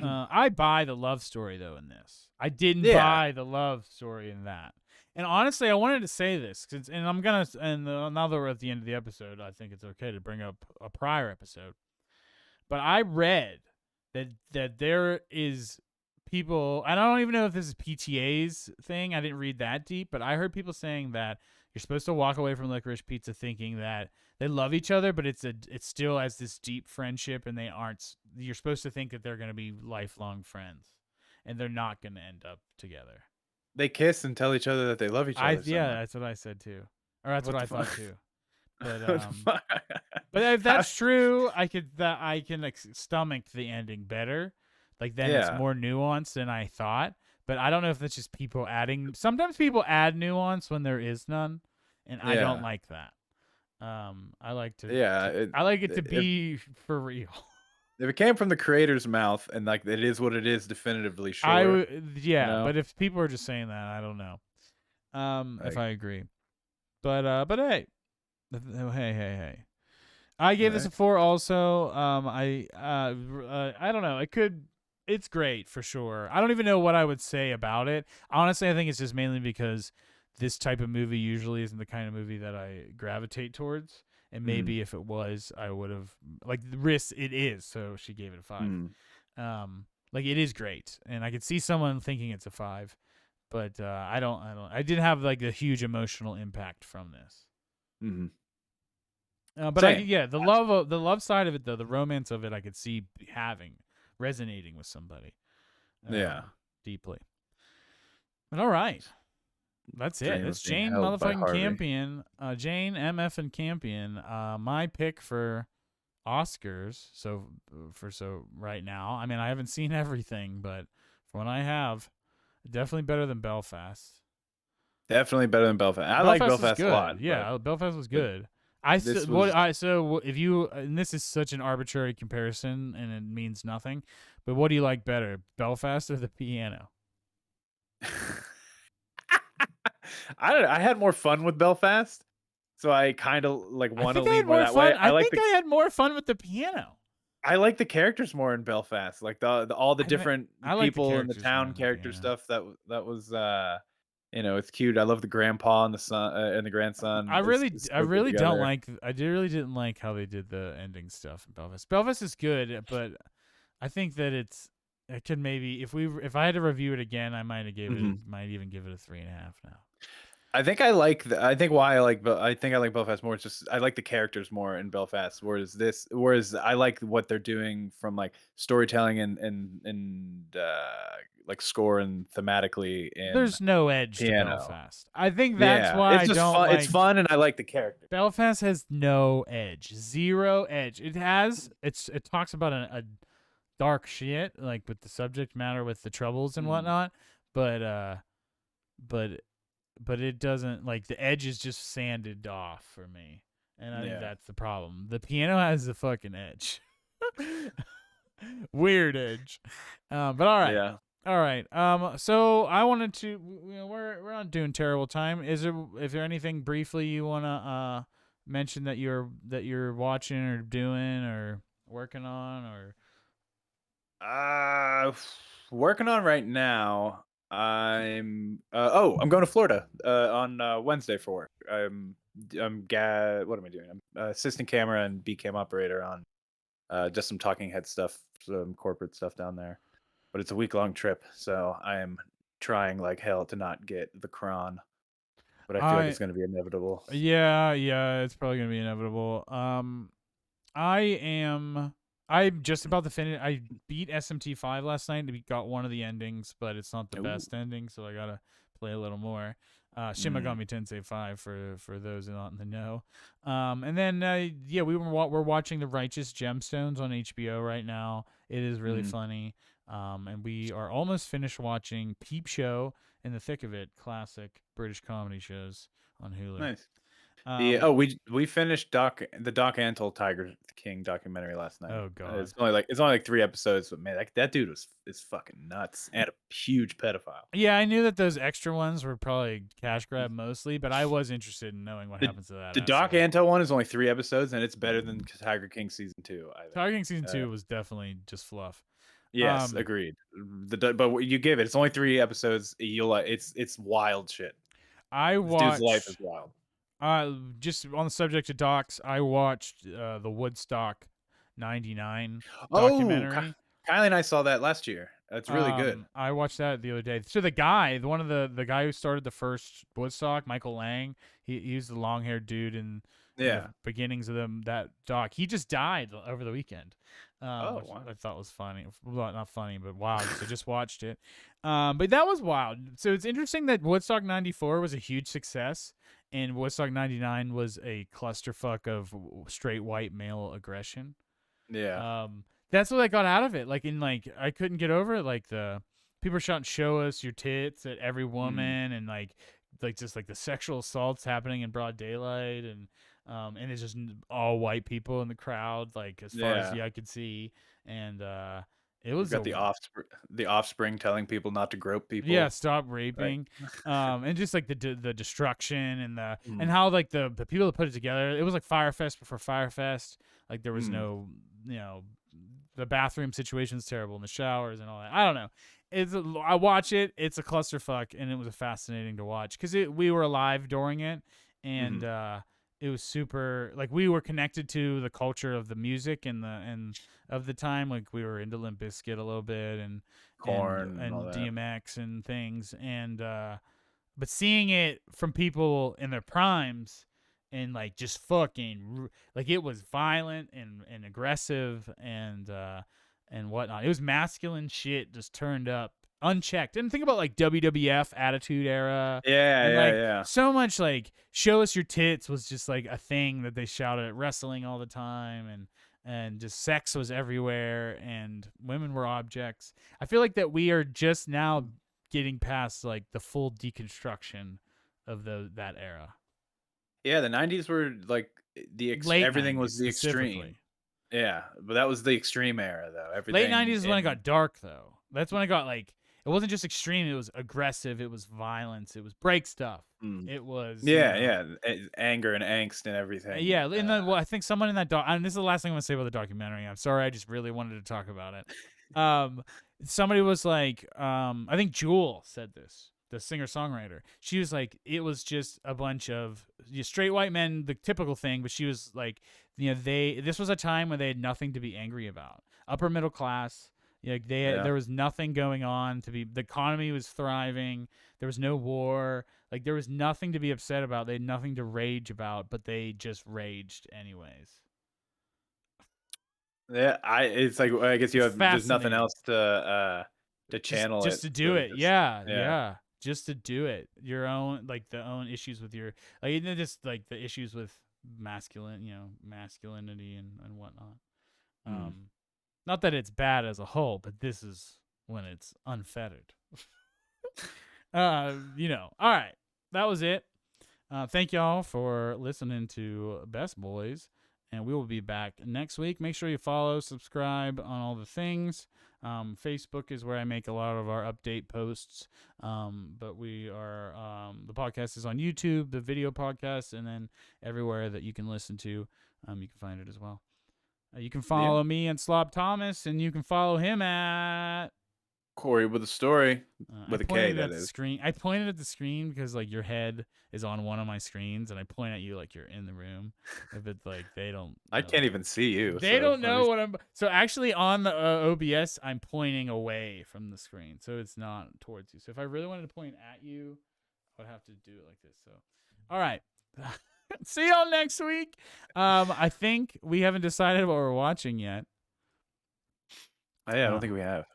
[SPEAKER 1] I buy the love story though in this. I didn't
[SPEAKER 2] yeah,
[SPEAKER 1] buy the love story in that. And honestly, I wanted to say this and I'm gonna now that we're at the end of the episode, I think it's okay to bring up a prior episode. But I read that there is people, and I don't even know if this is PTA's thing. I didn't read that deep, but I heard people saying that you're supposed to walk away from licorice pizza thinking that they love each other, but it still has this deep friendship, and they aren't. You're supposed to think that they're gonna be lifelong friends, and they're not gonna end up together.
[SPEAKER 2] they kiss and tell each other that they love each other so
[SPEAKER 1] Yeah,
[SPEAKER 2] much.
[SPEAKER 1] that's what I said too, or that's what
[SPEAKER 2] What
[SPEAKER 1] I
[SPEAKER 2] the
[SPEAKER 1] thought
[SPEAKER 2] fuck?
[SPEAKER 1] too. But
[SPEAKER 2] What the fuck?
[SPEAKER 1] But if
[SPEAKER 2] How-
[SPEAKER 1] that's true, I can like, stomach the ending better. Like then it's
[SPEAKER 2] yeah,
[SPEAKER 1] more nuanced than I thought. But I don't know if that's just people adding. Sometimes people add nuance when there is none, and I don't
[SPEAKER 2] yeah,
[SPEAKER 1] like that. I like
[SPEAKER 2] yeah.
[SPEAKER 1] I like it to
[SPEAKER 2] If
[SPEAKER 1] be for real.
[SPEAKER 2] if it came from the creator's mouth and like it is what it is, definitively
[SPEAKER 1] I
[SPEAKER 2] sure,
[SPEAKER 1] would
[SPEAKER 2] you
[SPEAKER 1] yeah,
[SPEAKER 2] know.
[SPEAKER 1] but if people are just saying that, I don't know. If
[SPEAKER 2] Like,
[SPEAKER 1] I agree. But hey, hey. I gave this
[SPEAKER 2] right?
[SPEAKER 1] a 4 also. I don't know. It's great for sure. I don't even know what I would say about it. Honestly, I think it's just mainly because this type of movie usually isn't the kind of movie that I gravitate towards. And
[SPEAKER 2] Mm,
[SPEAKER 1] maybe if it was, I would have like the risk it is. So she gave it a 5.
[SPEAKER 2] mm,
[SPEAKER 1] Like it is great, and I could see someone thinking it's a 5, but I didn't have like a huge emotional impact from this.
[SPEAKER 2] mm.
[SPEAKER 1] But
[SPEAKER 2] Same.
[SPEAKER 1] yeah, the love side of it though, the romance of it, I could see having resonating with somebody,
[SPEAKER 2] Yeah.
[SPEAKER 1] deeply. But all right, that's it.
[SPEAKER 2] Dream
[SPEAKER 1] That's
[SPEAKER 2] of being
[SPEAKER 1] Jane
[SPEAKER 2] held by
[SPEAKER 1] motherfucking
[SPEAKER 2] Harvey.
[SPEAKER 1] Campion, Jane MF and Campion. My pick for Oscars. So right now, I mean, I haven't seen everything, but from what I have, definitely better than Belfast.
[SPEAKER 2] Definitely better than Belfast. I like
[SPEAKER 1] Belfast was
[SPEAKER 2] Belfast a lot,
[SPEAKER 1] good. Yeah, Belfast was
[SPEAKER 2] but
[SPEAKER 1] good. I
[SPEAKER 2] this
[SPEAKER 1] st- what
[SPEAKER 2] was
[SPEAKER 1] I so if you and this is such an arbitrary comparison and it means nothing, but what do you like better, Belfast or the piano?
[SPEAKER 2] I don't know. I had more fun with Belfast, so I kind of like
[SPEAKER 1] I
[SPEAKER 2] want to
[SPEAKER 1] think I had
[SPEAKER 2] lean more
[SPEAKER 1] more
[SPEAKER 2] that way.
[SPEAKER 1] fun. I think I had more fun with the piano.
[SPEAKER 2] I like the characters more in Belfast, like the all the
[SPEAKER 1] I think
[SPEAKER 2] different
[SPEAKER 1] I like the
[SPEAKER 2] people in the
[SPEAKER 1] characters more
[SPEAKER 2] town
[SPEAKER 1] in the
[SPEAKER 2] character
[SPEAKER 1] piano.
[SPEAKER 2] stuff. That was it's cute. I love the grandpa and the son and the grandson. Is
[SPEAKER 1] I
[SPEAKER 2] so good
[SPEAKER 1] really don't
[SPEAKER 2] together.
[SPEAKER 1] like. I really didn't like how they did the ending stuff in Belfast. Belfast is good, but I think that it could maybe if I had to review it again, I
[SPEAKER 2] Mhm.
[SPEAKER 1] might even give it a 3.5 now.
[SPEAKER 2] I think why I think I like Belfast more. It's just I like the characters more in Belfast. Whereas I like what they're doing from like storytelling and like score and thematically in
[SPEAKER 1] There's no edge to
[SPEAKER 2] piano.
[SPEAKER 1] Belfast. I think that's
[SPEAKER 2] Yeah,
[SPEAKER 1] why
[SPEAKER 2] it's
[SPEAKER 1] I
[SPEAKER 2] just
[SPEAKER 1] don't
[SPEAKER 2] fun. It's
[SPEAKER 1] like
[SPEAKER 2] fun, and I like the characters.
[SPEAKER 1] Belfast has no edge, zero edge. It talks about a dark shit like with the subject matter with the troubles and
[SPEAKER 2] Mm,
[SPEAKER 1] whatnot, but but but it doesn't like the edge is just sanded off for me, and I think
[SPEAKER 2] yeah,
[SPEAKER 1] that's the problem. The piano has the fucking edge, weird edge. But all right.
[SPEAKER 2] yeah.
[SPEAKER 1] All right. So I wanted to. We're not doing terrible time. Is there anything briefly you wanna mention that you're watching or doing or working on or?
[SPEAKER 2] Uh, Working on right now. I'm going to Florida on Wednesday for work. What am I doing? I'm assistant camera and B cam operator on just some talking head stuff, some corporate stuff down there. But it's a week long trip, so I am trying like hell to not get the cron. but I feel like
[SPEAKER 1] I
[SPEAKER 2] it's going to be inevitable.
[SPEAKER 1] yeah, it's probably gonna be inevitable. I am. I'm just about to finish. I beat SMT5 last night. We got one of the endings, but it's not the
[SPEAKER 2] Ooh.
[SPEAKER 1] best ending, so I gotta play a little more. Shin
[SPEAKER 2] Mm.
[SPEAKER 1] Megami Tensei 5 for those not in the know. And then yeah, we're watching The Righteous Gemstones on HBO right now. It is really
[SPEAKER 2] Mm.
[SPEAKER 1] funny. And we are almost finished watching Peep Show in the thick of it, classic British comedy shows on Hulu.
[SPEAKER 2] Nice. The
[SPEAKER 1] Um,
[SPEAKER 2] we finished the Doc Antle Tiger King documentary last night.
[SPEAKER 1] oh God.
[SPEAKER 2] It's only like 3 episodes, but man, that dude is fucking nuts and a huge pedophile.
[SPEAKER 1] Yeah, I knew that those extra ones were probably cash grab mostly, but I was interested in knowing what
[SPEAKER 2] The
[SPEAKER 1] happens to that
[SPEAKER 2] the Doc
[SPEAKER 1] asshole.
[SPEAKER 2] Antle one is only 3 episodes, and it's better than Tiger King season 2. I think.
[SPEAKER 1] Tiger King season
[SPEAKER 2] Uh,
[SPEAKER 1] 2 was definitely just fluff.
[SPEAKER 2] yes,
[SPEAKER 1] Um,
[SPEAKER 2] agreed. But what you give it, it's only 3 episodes. You'll it's wild shit.
[SPEAKER 1] I
[SPEAKER 2] This dude's life is
[SPEAKER 1] watched.
[SPEAKER 2] wild.
[SPEAKER 1] Just on the subject of docs, I watched the Woodstock '99
[SPEAKER 2] Oh,
[SPEAKER 1] documentary.
[SPEAKER 2] Kylie and I saw that last year. That's really good.
[SPEAKER 1] I watched that the other day. So the guy, one of the guy who started the first Woodstock, Michael Lang, he was the long haired dude in the
[SPEAKER 2] Yeah.
[SPEAKER 1] beginnings of that doc. He just died over the weekend,
[SPEAKER 2] Oh,
[SPEAKER 1] which
[SPEAKER 2] wow.
[SPEAKER 1] I thought was funny. Well, not funny, but wild. So I just watched it. But that was wild. So it's interesting that Woodstock '94 was a huge success, and Woodstock '99 was a clusterfuck of straight white male aggression.
[SPEAKER 2] Yeah.
[SPEAKER 1] That's what I got out of it. I couldn't get over it. Like the people shouting "Show us your tits" at every
[SPEAKER 2] Mm.
[SPEAKER 1] woman, and just like the sexual assaults happening in broad daylight, and it's just all white people in the crowd, like as far as
[SPEAKER 2] Yeah.
[SPEAKER 1] I could see, and it
[SPEAKER 2] You've
[SPEAKER 1] was
[SPEAKER 2] got the offspring telling people not to grope
[SPEAKER 1] yeah,
[SPEAKER 2] people.
[SPEAKER 1] stop
[SPEAKER 2] Right.
[SPEAKER 1] raping, and just like the destruction and
[SPEAKER 2] Mm.
[SPEAKER 1] how like the people that put it together, it was like Firefest before Firefest. Like there was
[SPEAKER 2] Mm.
[SPEAKER 1] no, the bathroom situation's terrible in the showers and all that. I don't know. I watch it. It's a clusterfuck, and it was fascinating to watch because we were alive during it, and
[SPEAKER 2] Mhm.
[SPEAKER 1] it was super. Like we were connected to the culture of the music and of the time. Like we were into Limp Bizkit a little bit
[SPEAKER 2] Corn and all
[SPEAKER 1] and
[SPEAKER 2] that.
[SPEAKER 1] DMX and things, and but seeing it from people in their primes and like just fucking like it was violent and aggressive and whatnot. It was masculine shit just turned up unchecked. And think about like WWF Attitude Era
[SPEAKER 2] Yeah,
[SPEAKER 1] and
[SPEAKER 2] yeah,
[SPEAKER 1] like
[SPEAKER 2] yeah.
[SPEAKER 1] so much like show us your tits was just like a thing that they shouted at wrestling all the time and just sex was everywhere and women were objects. I feel like that we are just now getting past like the full deconstruction of that era.
[SPEAKER 2] Yeah, the 90s were like
[SPEAKER 1] Late
[SPEAKER 2] everything
[SPEAKER 1] 90s
[SPEAKER 2] was the extreme.
[SPEAKER 1] specifically.
[SPEAKER 2] Yeah, but that was the extreme era though.
[SPEAKER 1] Late
[SPEAKER 2] Everything
[SPEAKER 1] 90s is when it
[SPEAKER 2] in
[SPEAKER 1] got dark though. That's when it got like it wasn't just extreme, it was aggressive, it was violence, it was break stuff.
[SPEAKER 2] mm.
[SPEAKER 1] It was,
[SPEAKER 2] Yeah, yeah, anger and angst and everything.
[SPEAKER 1] yeah, in the well, I think someone in that and this is the last thing I'm gonna say about the documentary. I'm sorry, I just really wanted to talk about it. Um, somebody was like, I think Jewel said this, the singer songwriter. She was like, it was just a bunch of straight white men, the typical thing. But she was like, this was a time when they had nothing to be angry about. Upper middle class. Like
[SPEAKER 2] Yeah.
[SPEAKER 1] there was nothing going on to be. The economy was thriving. There was no war. Like there was nothing to be upset about. They had nothing to rage about, but they just raged anyways.
[SPEAKER 2] Yeah, it's like I guess you
[SPEAKER 1] It's
[SPEAKER 2] have there's nothing
[SPEAKER 1] fascinating.
[SPEAKER 2] else to channel
[SPEAKER 1] Just
[SPEAKER 2] it.
[SPEAKER 1] to do
[SPEAKER 2] So
[SPEAKER 1] it,
[SPEAKER 2] just
[SPEAKER 1] yeah,
[SPEAKER 2] yeah.
[SPEAKER 1] yeah. Just to do it, your own like the own issues with your like just like the issues with masculinity and whatnot.
[SPEAKER 2] Mm.
[SPEAKER 1] Um, not that it's bad as a whole, but this is when it's unfettered. All right, that was it. Thank y'all for listening to Best Boys, and we will be back next week. Make sure you follow, subscribe on all the things. Facebook is where I make a lot of our update posts. But we are the podcast is on YouTube, the video podcast, and then everywhere that you can listen to, you can find it as well. You can
[SPEAKER 2] Yeah.
[SPEAKER 1] follow me and Slob Thomas, and you can follow him at
[SPEAKER 2] Kory with a story with
[SPEAKER 1] I
[SPEAKER 2] a K.
[SPEAKER 1] pointed
[SPEAKER 2] That
[SPEAKER 1] at the
[SPEAKER 2] is.
[SPEAKER 1] screen. I pointed at the screen because like your head is on one of my screens, and I point at you like you're in the room. If it's like they don't,
[SPEAKER 2] I can't even see you.
[SPEAKER 1] they
[SPEAKER 2] So
[SPEAKER 1] don't know what I'm. So actually, on the OBS, I'm pointing away from the screen, so it's not towards you. So if I really wanted to point at you, would have to do it like this. So, all right. See y'all next week. I think we haven't decided what we're watching yet.
[SPEAKER 2] Oh, yeah, I don't think we have.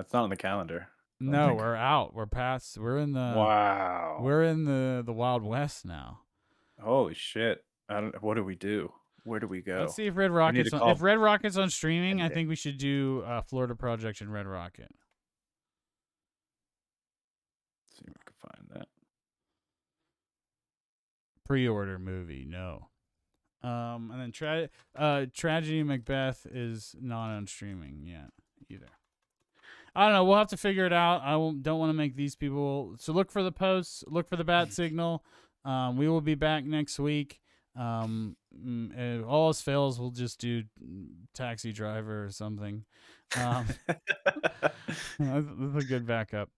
[SPEAKER 2] It's not on the calendar.
[SPEAKER 1] No, we're out. We're past. We're in the.
[SPEAKER 2] Wow.
[SPEAKER 1] We're in the Wild West now.
[SPEAKER 2] Holy shit! What do we do? Where do we go?
[SPEAKER 1] Let's see if Red Rocket's on. If Red Rocket's on streaming, I think we should do Florida Project and Red Rocket.
[SPEAKER 2] Let's see if we can find that.
[SPEAKER 1] Pre-order movie, no. And then Tragedy Macbeth is not on streaming yet either. I don't know. We'll have to figure it out. Don't want to make these people. So look for the posts. Look for the bat signal. We will be back next week. If all else fails, we'll just do Taxi Driver or something. That's a good backup.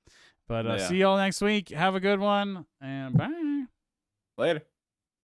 [SPEAKER 1] But see y'all next week. Have a good one, and bye.
[SPEAKER 2] Later.